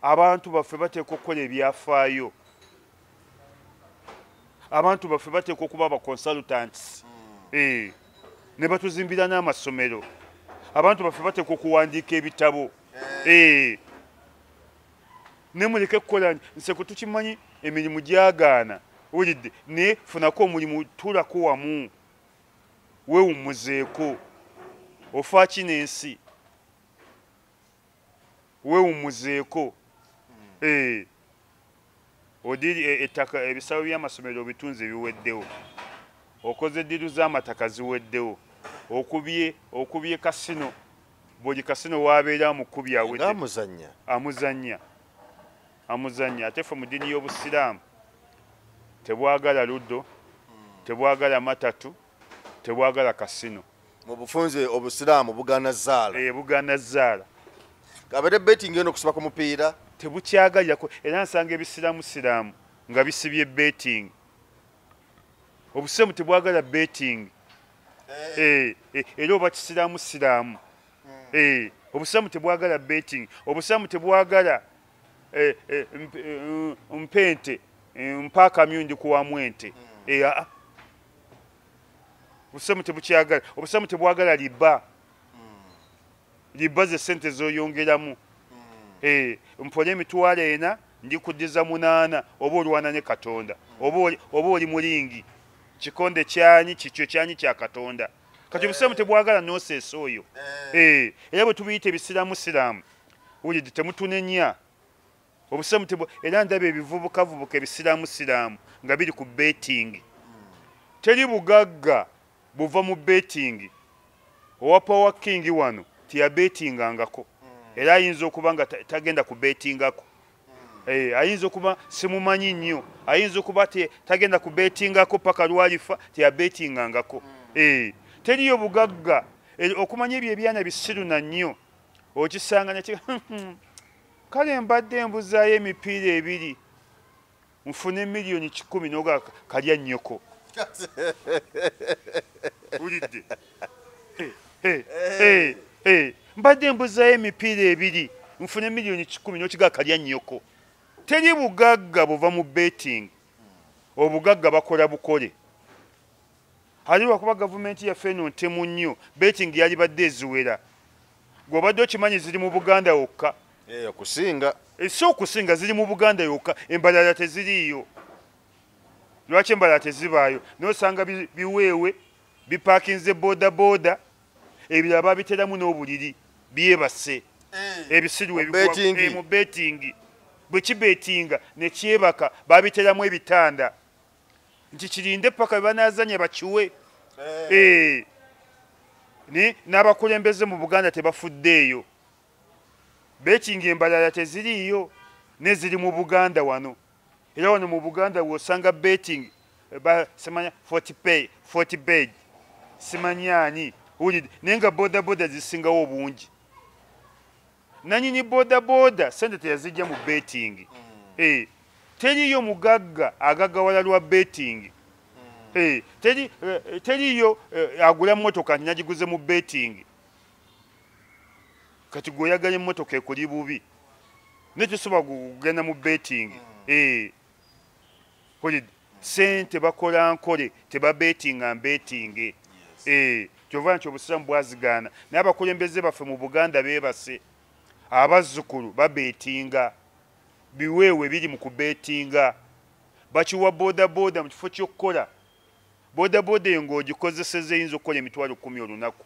abantu baffe bateeka okukola ebyafaayo abantu baffe bateeka okuba aba consultants ne batuzimbira n'amasomero abantu baffe bateeka okuwandiika ebitabo ne muleke kukola Nsereko tukimanyi emirimu gyagaana wulidde ne funako omulimu tuulako wamu weewummuzeeko ofa kino ensi weewummuzeeko odiri ettaka ebisabo by'amasomero bitunze biweddewo okoze eddiru z'amataka ziweddewo okubye kasino buli kasino wabeera mukubi awedde amuzanya ate ffe mu ddiini y'Obusiraamu tebwagala luddo tebwagala matatu tebwagala kasino mu bufunze Obusiraamu bugaana zzaala bugaana zzaala abadde betting eno okusiba ku mupiira tebukyagalirako era nsanga ebisiraamu nga bisibye betting Obusiraamu tebwagala betting era oba kisiraamu Obusilamu tebwagala betting, obusilamu tebwagala mpente mpaka myundi kuwa mwente. Obusilamu tebukyagala, obusilamu tebwagala liba. Liba ze sente zoyongeramu. Mpone emitwalo ena ndikuddiza 8 oba olwana ne Katonda. Oba oli mulingi. Kikonde kyanyi kikyo kyanyi kya Katonda. Kati obusilamu tebwagala nonsense oyo. Era bwe tubiyita ebisiramu wulidde temutunenya. Obusilamu era ndaba ebivubukavubuka ebisiramu nga biri ku betting. Teri bugagga buva mu betting. Owa Power King wano tiyabetingangako. Era ayinza okuba nga tagenda ku bettingako. Ayinza okuba simumanyi nnyo. Ayinza okuba tagenda ku bettingako paka lwalifa tiyabetingangako. Teriyo bugagga okumanya ebyo ebyana bisiru na nnyo. Okisanga ne kale mbadde mbuzaayo emipiira 2 nfune miliyoni 10 noga kalya nnyoko. Ulidde. Mbadde mbuzaayo emipiira 2 nfune miliyoni 10 nokiga kalya nnyoko. Teri bugagga buva mu betting. Obugagga bakola bukole. Haliwa kuba government ya feno ntemu nnyo betting yali badde eziwera. Gwobadde okimanyi ziri mu Buganda yokka. Kusinga. So kusinga ziri mu Buganda yokka, embalala teziriyo. Lwaki embalala tezibaayo? Nosanga biweewe bipakinze boda ebirala babiteramu n'obuliri byebase. Ebisiru ebikuwa mu betting. Bwe kibetinga ne kyebaka babiteramu ebitanda. Nti kirinde paka banazanya bakiwe. N'abakulembeze mu Buganda tebafuddeeyo. Betting embalala teziriyo neziri mu Buganda wano. Era wano mu Buganda wosanga betting semanya 40 page simanyani ulid nenga boda zisingawo obungi. Nanyini boda sente teyazijja mu betting. Teriyo mugagga agagawala lwa betting. Teriyo agula motoka nyagiguze mu betting. Kati goyagala emmotoka ekuli bubi. Netusoba kugenda mu betting. Sente bakola nkole teba betting and betting. Kyova nti obusilamu bwazigana. N'abakulembeze baffe mu Buganda beebase. Abazzukulu babetinga. Biweewe biri mu kubetinga. Bakiwa boda mu kifo ky'okkola. Boda eyo ng'ogikozeseza eyinza okukola emitwalo 10 olunaku.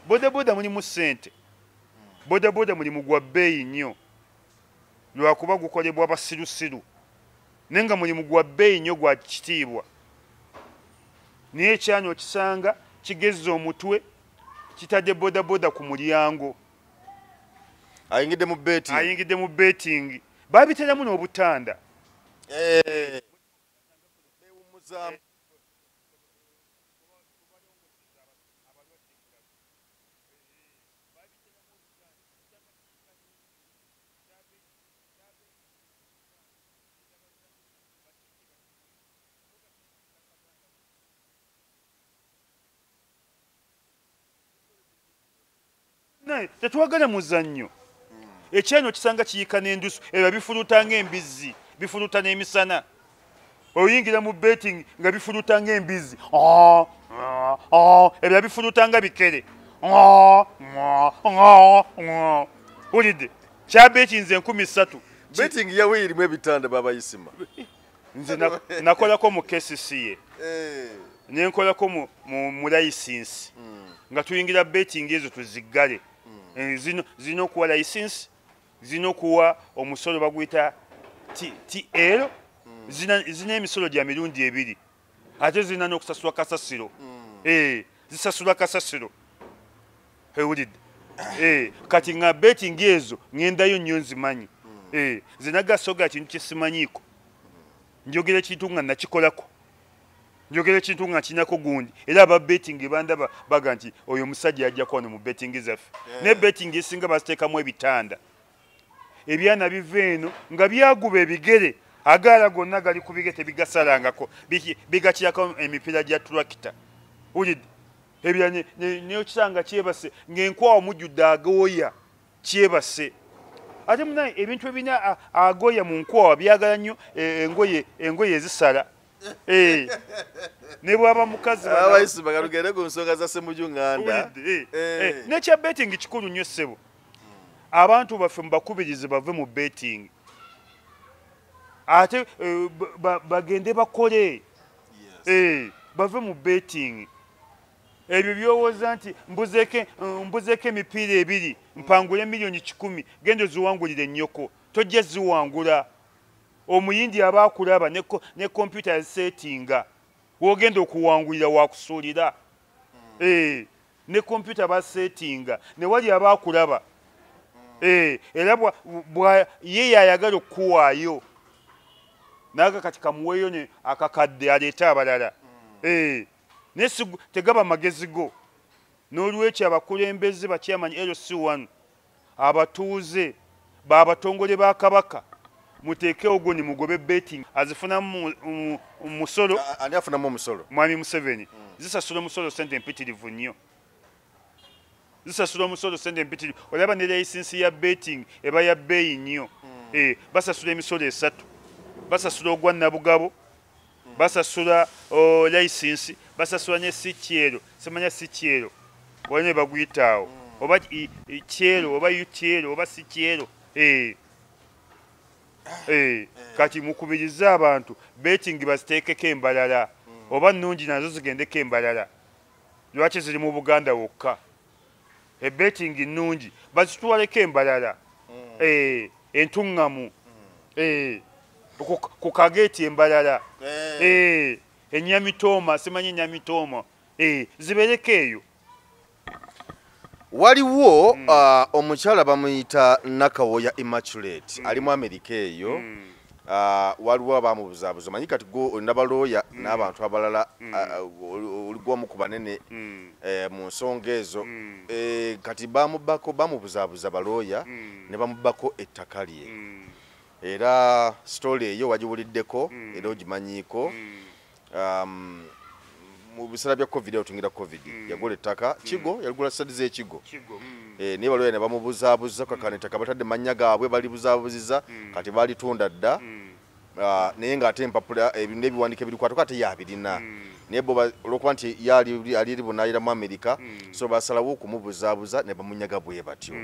Boda mulimu sente. Boda mulimu gwa bbeeyi nnyo. Lwakuba gukolebwa basirusiru. Nenga mulimu gwa bbeeyi nnyo gwa kitiibwa. Naye ekyanya okisanga kigezza omutwe kitadde boda ku mulyango. Ayingidde mu betting. Babiteramu n'obutanda. Tetwagala muzannyo. Ekyano kisanga kiyika n'endusu ebyo bifuluta ng'embizzi, bifuluta n'emisana. Oyingira mu betting nga bifuluta ng'embizzi. Ebyo bifuluta nga bikere. Ulidde. Kya betting nze 13. Betting yawe irimu ebitanda baba Isima. Nze nakolako mu KCCA. Nenkolako mu license. Nga tuyingira betting ezo tuzigale. Zino kuwa license, zino kuwa omusolo baguyita TL, zina emisolo gya mirundi 2. Ate zina n'okusasula kasasiro. Zisasula kasasiro. Ewulidde. Kati nga betting ezo ngendayo nnyo nzimanyi. Zinaga soga kintu kisimanyiiko. Njogera ekintu nga nakikolako. Njogera ekintu nga kinako gundi. Era aba betting bandaba baga nti oyo musajja ajja kwano mu betting zaffe. Ne betting esinga basiteekamu ebitanda. Ebyana biveeno nga byaguba ebigere. Agala gonna gali ku bigere tebigasalangako. Bigakirako emipiira gya tractor. Ulidde. ebya ne kisanga kyebase ng'enkwawa mujjudde agooya kyebase ate munaye ebintu ebina agooya mu nkwawa byagala nnyo engoye ezisala ne bwaba mukazi abayisi bagalugende ku nsonga za Ssemujunganda nekya betting kikulu nnyo ssebo abantu baffe mubakubirize bave mu betting ate bagende bakole bave mu betting ebyo byowooza nti mbuzeeko emipiira ebiri mpangule miliyoni 10 genda ziwangulire nnyoko tojja ziwangula omuyindi aba akulaba ne kompyuta yasetinga wogenda okuwangulira wakusuulira ne kompyuta basetinga ne wali aba akulaba era ye yayagala okukuwaayo naga kati kamuweeyo ne akakadde aleete abalala tegaba magezi go n'olwekyo abakulembeze bakyamanyi LC1 abatuuze babatongole ba kabaka muteekewo go ne mugobe betting azifunamu musolo ani afunamu omusolo mwami Museveni zisasula omusolo sente empitirivu nnyo zisasula omusolo sente empitirivu olaba ne layisinsi ya betting eba ya bbeeyi nnyo basasula emisolo 3 basasula ogwa nabugabo basasula layisinsi basasula ne sikyero semanya sikyero wone baguyitaawo oba kyero oba yutyero oba sikyero kati mukubirize abantu betting baziteekeko embalala oba nnungi nazo zigendeko embalala lwaki ziri mu Buganda wokka betting nnungi bazitwaleko embalala entuŋŋamu ku kageeti embalala ennyamitooma simanyi ennyamitooma zibereko eyo waliwo omukyala bamuyita Nakawoya Immaculate ali mu Amerika eyo waliwo abamubuzaabuza manyi kati go olina balooya n'abantu abalala oligwamu ku banene mu nsonga ezo kati bamubuzaabuza balooya ne bamubbako ettaka lye era story eyo wagiwuliddeko era ogimanyiiko mu biseera bya covid otungira covid yagula ettaka kigo yagula sadi z'ekigo naye balooya ne bamubuzaabuza kakana ettaka batadde mannya gaabwe balibuzaabuziza kati balitunda dda naye ng'ate empapula n'ebiwandiiko ebirikwatako ate yabirina naye bo olwokuba nti yali bunaayira mu Amerika so basalawo okumubuzaabuza ne bamunyaga bwe batyo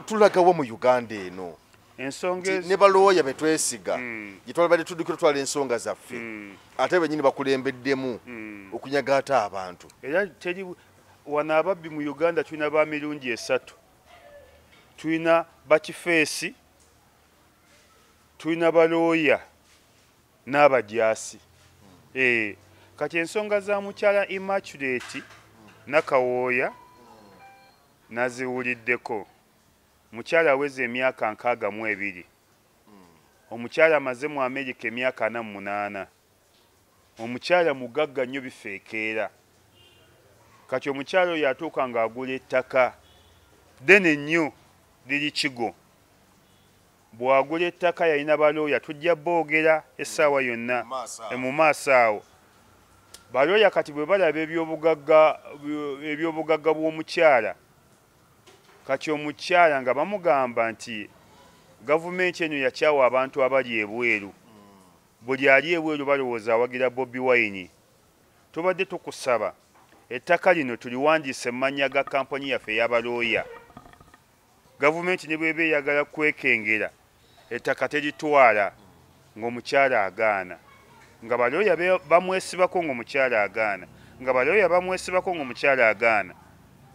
tulagawo mu Uganda eno ensonga ne balooya betwesiga gitwalibadde tuddukira twala ensonga zaffe ate bennyini bakulembeddemu okunyaga ate abantu era teri wano ababbi mu Uganda tulina ba mirungi 3 tulina bakifeesi tulina balooya n'abajaasi kati ensonga za mukyala Immaculate Nakawoya naziwuliddeko mukyala aweze emyaka 62 omukyala amaze mu Amerika emyaka 48 omukyala mugagga nnyo bifeekeera kati omukyala oyo atuuka ng'agula ettaka ddene nnyo liri kigo bw'agula ettaka yalina balooya tujja boogera essaawa yonna mu maaso awo balooya kati bwe balaba ebyobugagga bw'omukyala kati omukyala nga bamugamba nti gavumenti eno yakyawa abantu abali ebweru buli ali ebweru balowooza awagira Bobi Wine tubadde tukusaba ettaka lino tuliwandiise emmanya ga kampani yaffe ey'abalooya gavumenti ne bweba eyagala kwekengera ettaka teritwala ng'omukyala agaana nga balooya bamwesibako ng'omukyala agaana nga balooya bamwesibako ng'omukyala agaana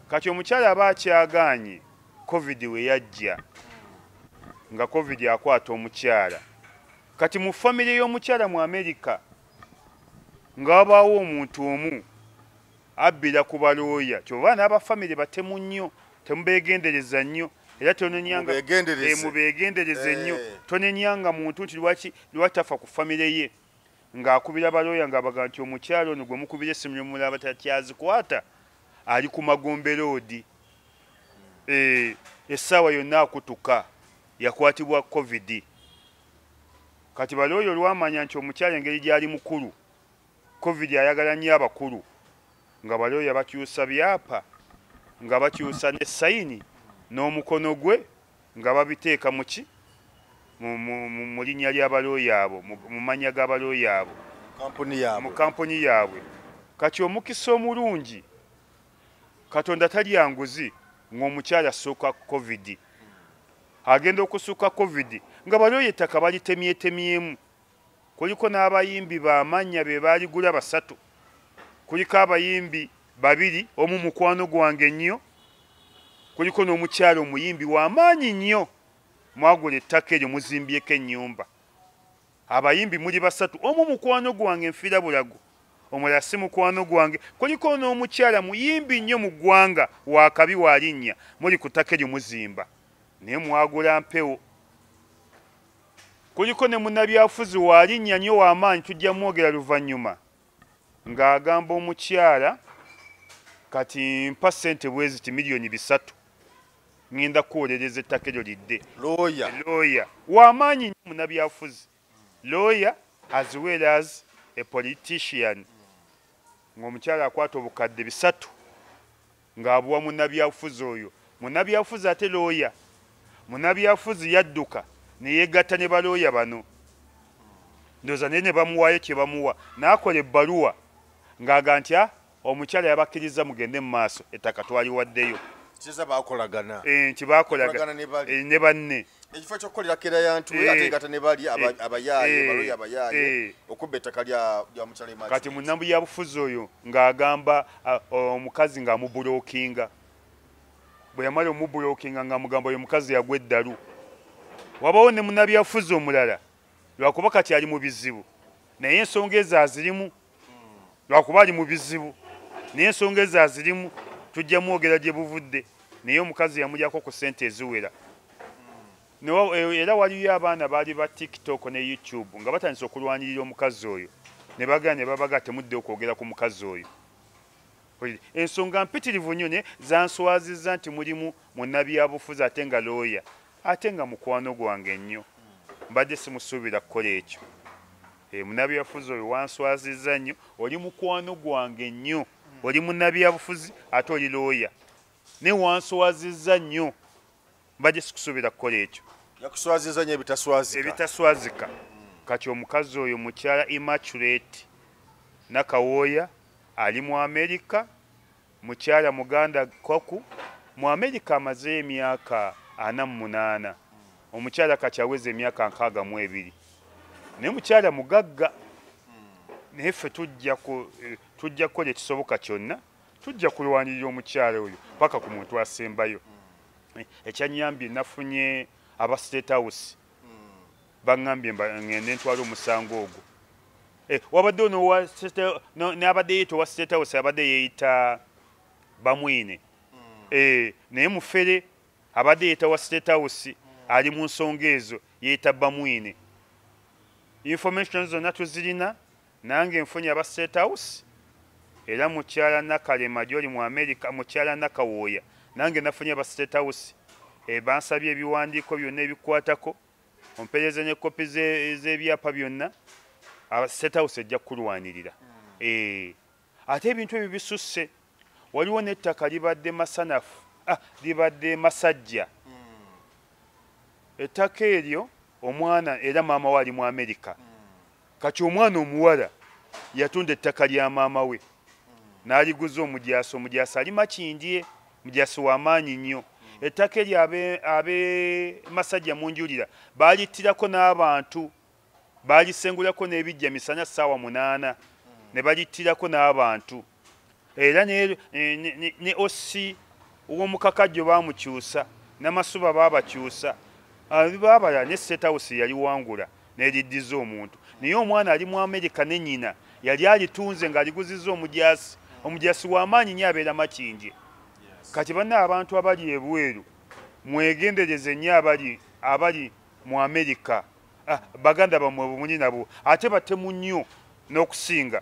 kati omukyala aba akyagaanye covid we yajja nga covid akwata omukyala kati mu famire y'omukyala mu Amerika ng'abaawo omuntu omu abbira ku balooya kyova n'abafamire batemu nnyo temubeegendereza nnyo era tonenyanga mubeegendereze nnyo tonenyanga muntu nti lwaki tafa ku famire ye ng'akubira balooya ng'abaga nti omukyala ono gwe mukubira essimu n'omulaba takyazikwata ali ku Magombe Road essaawa yonna akutuka yakwatibwa covid kati balooya olwamanya nti omukyala engeri gy'ali mukulu covid ayagala nnyo abakulu nga balooya bakyusa byapa nga bakyusa ne sayini n'omukono gwe nga babiteeka muki mu linnya ly'abalooya abo mu manya g'abalooya abo mu kampuni yaabwe kati omukisa omulungi Katonda talya nguzi ng'omukyala asooka covid agenda okusukka covid nga balooya ettaka balitemyetemyemu kuliko n'abayimbi b'amannya be baaligula 3 kuliko abayimbi 2 omu mukwano gwange nnyo kuliko n'omukyala omuyimbi w'amaanyi nnyo mwagula ettaka eryo muzimbyeko ennyumba abayimbi muli 3 omu mukwano gwange nfiira bulago omulala si mukwano gwange kuliko n'omukyala muyimbi nnyo mu ggwanga wakabi walinnya muli ku ttaka eryo muzimba naye mwagula mpewo kuliko ne munnabyafuzi walinnya nnyo w'amaanyi tujja mwogera luvannyuma ng'agamba omukyala kati mpa ssente bwezi ti miliyoni 3 ngenda kuwolereza ettaka eryo lidde lawyer w'amaanyi nnyo munnabyafuzi lawyer as well as a politician ng'omukyala akwata obukadde 3 ng'abuwa munnabyafuzi oyo munnabyafuzi ate lawyer munnabyafuzi yadduka ne yeegatta ne balooya bano ndowooza naye ne bamuwaayo kye bamuwa n'akola ebbaluwa ng'aga nti omukyala yabakkiriza mugende mu maaso ettaka twaliwaddeyo nti baakolagana ne banne ekifo ky'okukolera kera yantu ate gata ne bali abayaaye balooya abayaaye okubba ettaka lya mukyala Imagine kati munnambu ya bufuzi oyo ng'agamba omukazi ng'amubulookinga bwe yamala omubulookinga ng'amugamba oyo mukazi yagwa eddalu wabawo ne munnabyafuzi omulala lwakuba kati ali mu bizibu naye ensonga ezo azirimu lwakuba ali mu bizibu naye ensonga ezo azirimu tujja mwogera gye buvudde naye omukazi yamulyako ku ssente eziwera era waliyo abaana baali ba TikTok ne YouTube nga batandise okulwanirira omukazi oyo ne bagala ne babaga temudde okwogera ku mukazi oyo ensonga mpitirivu nnyo ne zanswazizza nti mulimu munnabyabufuzi ate nga lawyer ate nga mukwano gwange nnyo mbadde simusuubira kukola ekyo munnabyabufuzi oyo wanswazizza nnyo oli mukwano gwange nnyo oli munnabyabufuzi ate oli lawyer ne wanswazizza nnyo mbadde sikusuubira kukola ekyo yakuswazizza nnyo ebitaswazika kati omukazi oyo mukyala Immaculate Nakawooya ali mu Amerika mukyala muganda Koku mu Amerika amaze emyaka 48 omukyala kati aweze emyaka 62 naye mukyala mugagga naye ffe tujja kukola ekisoboka kyonna tujja kulwanirira omukyala oyo paka ku muntu asembayo ekyanyambye nafunye aba State House baŋŋambye ngende ntwala omusango ogwo wabadde n'abadde yeeta owa State House abadde yeeyita Bamwine naye mufere abadde yeeta wa State House ali mu nsonga ezo yeeyita Bamwine information zonna tuzirina nange nfunye aba State House era mukyala Nakalema gy'oli mu Amerika mukyala Nakawooya nange nafunye aba State House bansabye ebiwandiiko byonna ebikwatako ompereze ne kopi z'ebyapa byonna State House ejja kulwanirira ate ebintu ebyo bisusse waliwo n'ettaka libadde masanafu libadde masajja ettaka eryo omwana era maama we ali mu Amerika kati omwana omuwala yatunda ettaka lya maama we n'aliguza omujaasi ali makindye mujaasi w'amaanyi nnyo ettaka eryo abe masajja munjulira baalittirako n'abantu baalisengulako n'ebijja misana ssaawa 8 ne balittirako n'abantu era ne osi w'omukakajjo baamukyusa n'amasuba baabakyusa baabala ne State House yali wangula n'eriddiza omuntu naye omwana ali mu Amerika ne nnyina yali alitunze ng'aliguzizza omujaasi w'amaanyi nnyo abeera makindye kati banna abantu abali ebweru mwegendereze nnyo abali mu Amerika baganda bamwe bumuli nabo ate batemu nnyo n'okusinga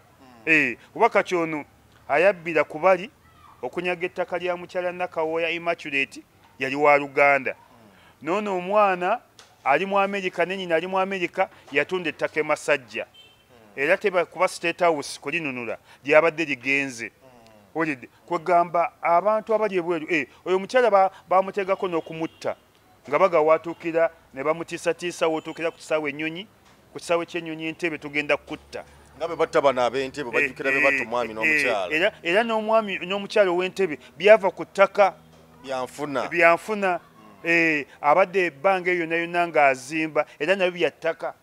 kuba kati ono ayabbira ku bali okunyaga ettaka lya mukyala Nakawooya Immaculate yali wa Luganda noono omwana ali mu Amerika ne nnyina ali mu Amerika yatunda ettaka emasajja era teba kuba State House kulinunula lyabadde ligenze olidde kwegamba abantu abali ebweru oyo mukyala bamutegako n'okumutta nga bagawatuukira ne bamutiisatiisa wotuukira ku kisaawe ennyonyi ku kisaawe ky'ennyonyi Entebbe tugenda kutta nga bwe batta bano ab'Entebbe bajjukira be batta omwami n'omukyala era n'omwami n'omukyala ow'Entebbe byava ku ttaka byanfuna abadde ebbanga eyo yonna ng'azimba era nabyo bya ttaka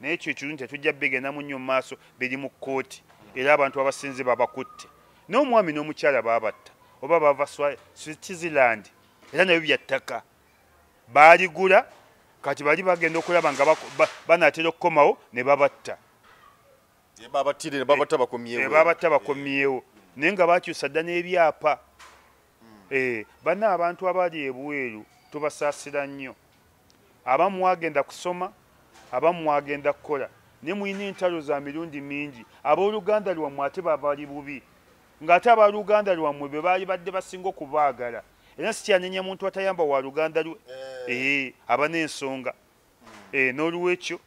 naye ekyo ekirungi tetujja bigendamu nnyo mu maaso biri mu kkooti era abantu abasinze babakutte n'omwami n'omukyala baabatta oba bava Switzerland era nabyo bya ttaka baaligula kati bali bagenda okulaba nga banaatera okukomawo ne babatta babatta bakomyewo naye nga bakyusa dda n'ebyapa banna abantu abali ebweru tubasaasira nnyo abamu mwagenda kusoma abamu mwagenda kukola ne mulina entalo za mirundi mingi abooluganda lwammwe ate babali bubi ng'ate abaluganda lwammwe be baali badde basinga okubaagala era sikyanenya muntu atayamba wa luganda lwe aba n'ensonga n'olwekyo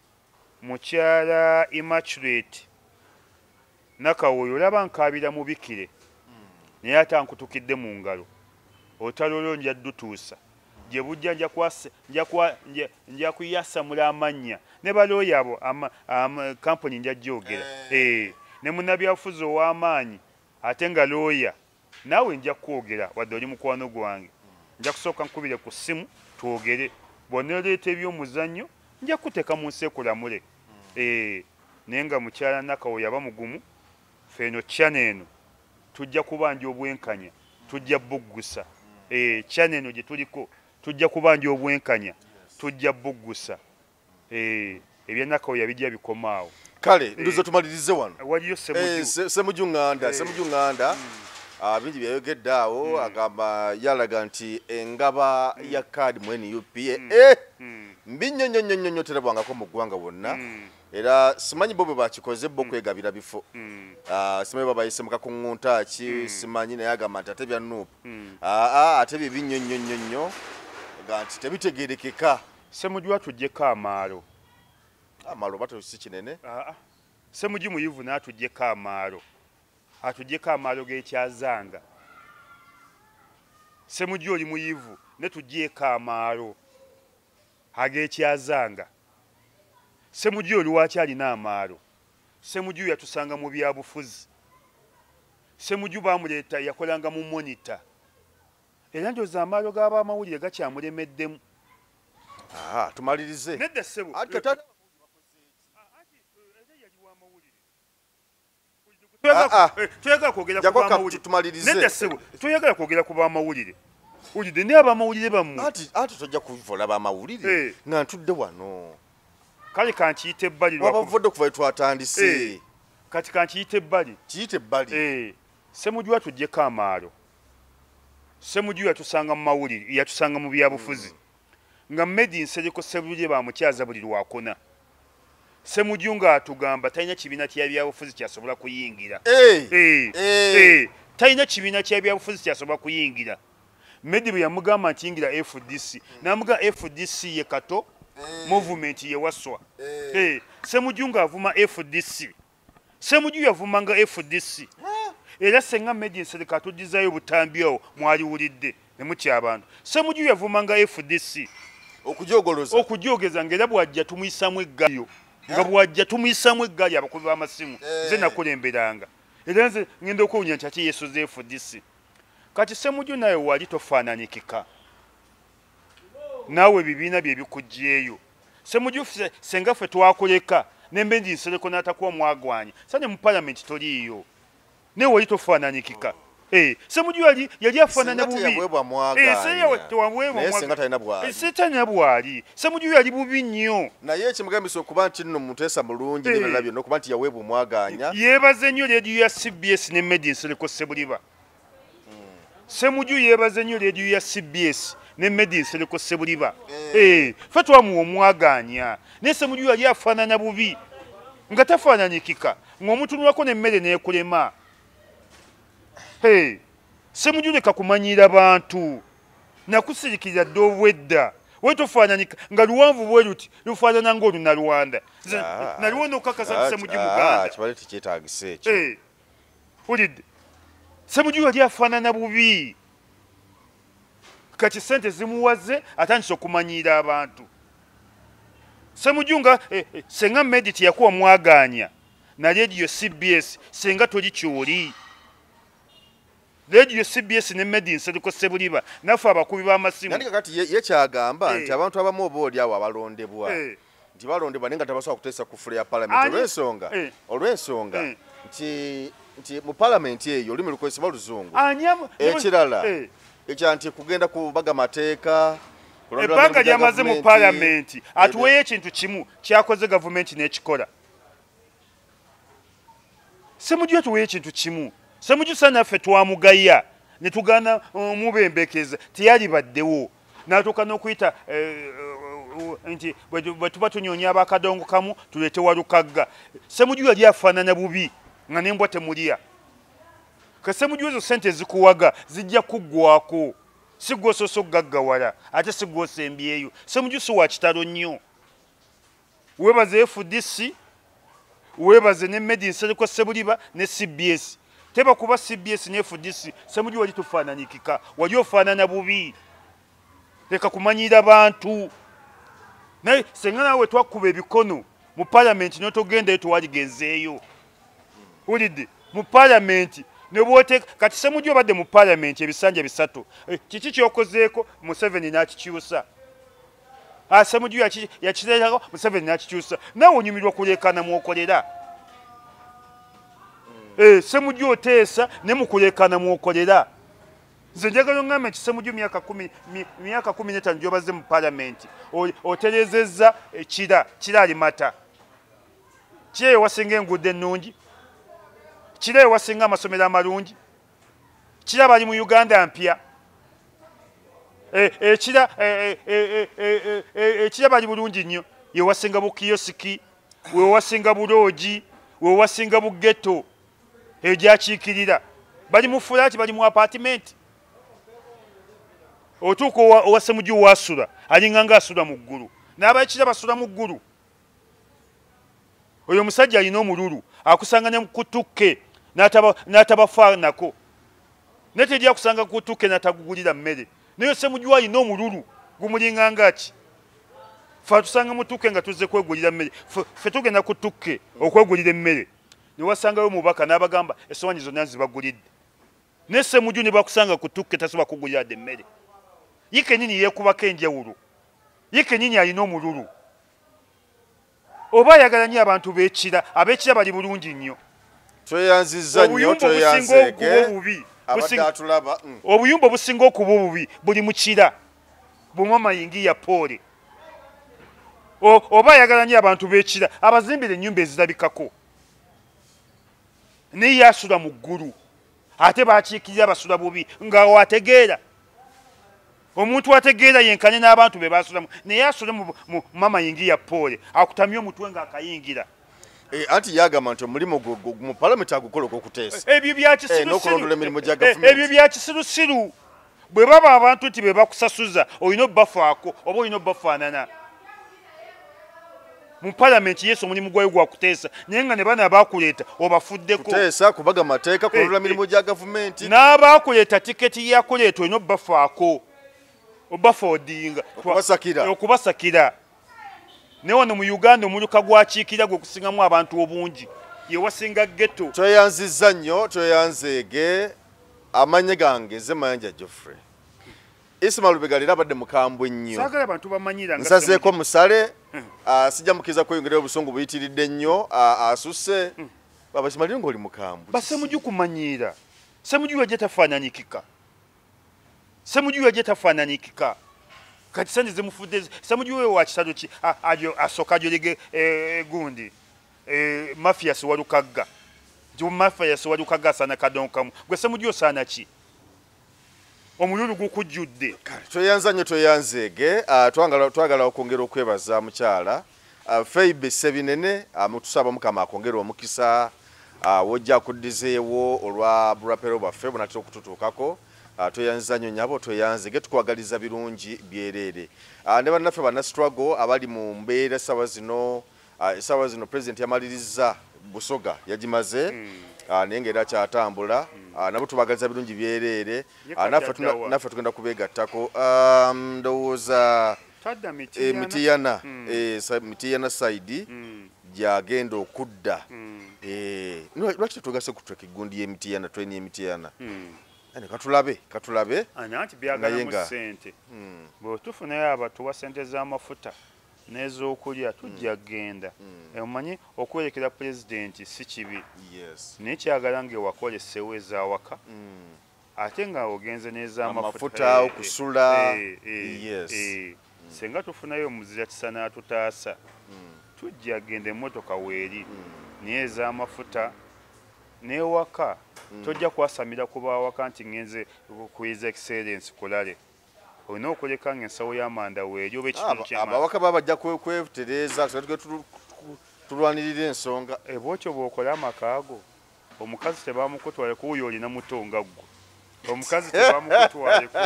mukyala Immaculate Nakawoyo olaba nkaabira mubikire naye ate ankutukidde mu ngalo olutalo nja ddutuusa gye bujja nja kuyasamula amannya ne balooya abo kampuni nja gyogera ne munnabyabufuzi ow'amaanyi ate nga looya naawe nja kwogera wadde oli mukwano gwange nja kusooka nkubire ku ssimu twogere bw'onoleeta eby'omuzannyo nja kuteeka mu nsi ekulamule naye nga mukyala Nakawoyo aba mugumu feeno cyane eno tujja kubanja obwenkanya tujja buggusa cyane eno gye tuliko tujja kubanja obwenkanya tujja buggusa ebya Nakawoyo bijja bikomaawo kale nduzo tumalirize wano waliyo semujunganda bingi byayogedde awo agamba yalaga nti engaba ya kaadi mu NUP mbi nnyo terabwangako mu ggwanga wonna era simanyi bo bwe bakikoze bo kwegabira bifo simanyi babayise mu kakuŋŋunta ki simanyi naye agamba nti ate bya nuupu ate bye binnyo ga nti tebitegeerekeka semujwa tujjeko amaalo bata si kinene semugi muyivu n'atugyeko amaalo atugyeko amaalo g'ekyazanga semugi oli muyivu ne tugyeko amaalo ag'ekyazanga semugi oli lwaki alina amaalo semugi yatusanga mu byabufuzi semugi bamuleeta yakolanga mu monita era ndowooza amaalo g'abamawulire gakyamulemeddemu tumalirize nedda ssebo tuyagala kwogera ku bamawulire nedda ssebo tuyagala kwogera ku bamawulire ulidde naye abamawulire bammwe ati tojja kuvola bamawulire nga ntudde wano kale kankiyita ebbali wabavudde okuva twatandise kati kankiyita ebbali kiyita ebbali semugiwa tujjeko amaalo semugiwa yatusanga mu mawulire yatusanga mu byabufuzi nga Medi Nsereko Ssebulye bamukyaza buli lwakona semugiwa ng'atugamba talina kibiina kya byabufuzi kyasobola kuyingira talina kibiina kya byabufuzi kyasobola kuyingira Medi bwe yamugamba nti yingira FDC n'amugamba FDC ye kato movement ye waswa semugiwa ng'avuma FDC semugiwa yavumanga FDC era senga Medi Nsereko atuddizayo butambyewo mwaliwulidde ne mutya abantu semugiwa yavumanga FDC okugyogeza ng'era bw'ajja tumuyisamu eggayo nga bw'ajja tumuyisamu eggaali abakubi b'amasimu nze nakulemberanga era nze ngenda okuwunya nti ate yesuze FDC kati semugiwa naye wali tofaananyikika naawe ebibiina bye bikuggyeyo semugiwa senga ffe twakuleka ne Medi Nsereko n'atakuwa mwagwanya sane mu palamenti toliiyo naye wali tofaananyikika semugiwa yali afaanana bubi talina bwali semugiwa yali bubi nnyo naye ekimugambisa okuba nti nno muteesa mulungi nebirala byonna okuba nti yaweebwa omwaganya yeebaze nnyo leediyo ya CBS ne Medi Nsereko Ssebuliba semugiwa yeebaze nnyo leediyo ya CBS ne Medi Nsereko Ssebuliba ffe twamuwa omwaganya naye semugiwa yali afaanana bubi nga tafaananyikika ng'omutunulako n'emmere n'ekulema semugiwa leka kumanyira bantu nakusirikirira dde obwedda we tofaananyika nga luwanvu bwe luti lufaanana ng'olu nalwanda naliwo n'okukakasa nti semugiwa muganda kibale tekyetaagisa ekyo ulidde Ssemujju yali afaanana bubi kati sente zimuwaze atandise okumanyira abantu. Ssemujju nga senga Medit yakuwa mwaganya na radio CBS senga toli kyoli. Radio CBS ne Medin Seliko Sebuliba nafe abakubi b'amasimu. Nani kakati ye kyagamba nti abantu abamu obooli awo abalondebwa nti balondebwa nenga tabasobola kuteesa ku fule ya parliament olw'ensonga nti mu parliament eyo olulimi lukozesebwa Luzungu. Ekirala ekya nti kugenda kubaga mateeka ebbanga lyamaze mu parliament atuweyo ekintu kimu kyakoze gavumenti n'ekikola. Ssemujju atuweyo ekintu kimu. Ssemujju sanaffe twamugaya ne tugaana mubembekeza teyali baddewo n'atuuka n'okuyita nti bwe tuba tunyoonya abakadongo kamu tuleete walukagga. Ssemujju yali afaanana bubi nga n'embwa temulya. Ka Ssemujju ezo sente zikuwaga zijja kuggwako si gw'osoose okugaggawala ate si gw'osembyeyo. Ssemujju si wa kitalo nnyo. Weebaze FDC weebaze ne Medin Seliko Sebuliba ne CBS. Teba kuba CBS ne FDC Ssemujju wali tufaananyikika wali ofaanana bubi. Leka kumanyira bantu. Naye senga naawe twakuba ebikono mu parliament n'otogendayo tewaligenzeeyo. Wulidde mu parliament ne bwoteeka kati Ssemujju obadde mu parliament ebisanja bisatu kiki kyokozeeko Museveni n'akikyusa. Ssemujju yakiteekako Museveni n'akikyusa. Naawe onyumirwa kuleekaana mwokolera. Ssemujju oteesa ne mu kuleekaana mwokolera. Nze njagala ngamba nti Ssemujju myaka 15 gy'obaze mu parliament oterezezza kira alimata. Kira ewasinga enguudo ennungi. Kira ewasinga amasomero amalungi. Kira bali mu Uganda mpya. Kira bali bulungi nnyo. Yewasinga bukiyosiki, wewasinga buloogi, wewasinga bugeto. Egyakiikirira. Bali mu fulaati bali mu apartment. Otuuka owa Ssemujju wasula alinga nga asula mu ggulu. N'abakira basula mu ggulu. Oyo musajja alina omululu akusanga ne kutukke n'atabafaanako. Ne tejja kusanga kutukke n'atagugulira mmere. Naye Ssemujju alina omululu gumulinga ngaki. Ffe tusanga mutukke nga tuzze kwegulira mmere. Ffe tugenda kutukke okwegulira emmere. Ne wasangayo omubaka n'abagamba essowaani zonna nzibagulidde. Ne Ssemujju ne bakusanga kutukke tasobola kugulira dde emmere. Ye kennyini yeekubako enjawulo. Ye kennyini alina omululu. Oba ayagala nnyo abantu b'ekira, ab'ekira bali bulungi nnyo. Tweyanzizza nnyo tweyanzeege abadde atulaba. Obuyumba obusinga okuba obubi buli mu kira. Bumama Yingiya Paul. Oba ayagala nnyo abantu b'ekira, abazimbire ennyumba ezirabikako. Naye asula mu ggulu. Ate baakiikirira basula bubi nga wategeera. Omuntu ategeera yenkane n'abantu be basulamu. Naye asule mu Mama Yingiya Paul akutamye omutwe nga akayingira. Anti yagamba nti omulimu mu parliament agukola ogw'okuteesa. Ebyo bya kisirusiru. N'okulondoola emirimu gya gavumenti. Ebyo bya kisirusiru. Bwe baba abantu nti be bakusasuza olina obbafaako oba olina obbafaanana. Mu parliament Yesu omulimu gwayo gwakuteesa naye nga ne bana abaakuleeta obafuddeko. Kuteesa kubaga mateeka kulondoola emirimu gya gavumenti. N'abaakuleeta tiketi yakuleeta olina obbafaako. Obbafoodinga. Okubasakira. Ne wano mu Uganda omuluka gwakiikira gwe kusingamu abantu obungi. Ye wasinga ghetto. Tweyanzizza nnyo tweyanzeege amanye gange nze Mayanja Geoffrey. Ismail Lubega lera abadde mukambwe nnyo. Saagala abantu bamanyira nga nsazeeko musale sijja mukiza kweyongera obusungu buyitiridde nnyo asusse baba Ismail ng'oli mukambwe. Ssemujju kumanyira. Ssemujju yajja tafaananyikika. Ssemujju yajja tafaananyikika. Kati sente zimufudde. Ssemujju we wa kitalo ki asooka ajolege gundi Mafias Walukagga. Mafias Walukagga asaana kadonkamu. Gwe Ssemujju osaana ki? Omululu gukujjudde. Tweyanza nnyo tweyanzeege twagala okwongera okwebaza mukyala Feibe Sebinene mutusaba Mukama akwongera omukisa wojja kuddizeewo olwa burapero bwaffe bunatera okututuukako. Tweyanza nnyo nyabo tweyanzeege tukwagaliza birungi byereere. Ne bannaffe banna struggle abali mu mbeera essaawa zino president yamaliriza Busoga yagimaze naye ng'era kyatambula nabo tubagaliza birungi byereere naffe tugenda kubeegattako ndowooza Mitiyana side gyagenda okudda lwaki tetwegase ku trek gundi y'Emitiyana train y'Emitiyana katulabe anti byagalamu ssente bwe tufunayo abatuwa ssente z'amafuta n'ez'okulya tujja genda omanyi okwerekera pulezidenti si kibi naye kyagala ng'ewakolesewo ez'awaka ate nga ogenze n'ez'amafuta okusula senga tufunayo omuzira kisa n'atutaasa tujja genda emmotoka weeri naye ez'amafuta n'ewaka tojja kwasamira ku baawaka nti ngenze ku his excellence kulale olina okuleka ng'ensawo y'amanda weeri oba ekitundu abawaka baba bajja kwetereeza tulwanirira ensonga bwotyo bw'okola amakaago omukazi tebamukutwaleko oyo olina muto nga ggwe omukazi tebamukutwaleko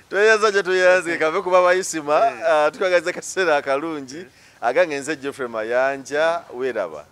tweyaza gye tuyanze kave kuba bayisima tukagaliza kaseera akalungi agange nze Geoffrey Mayanja weeraba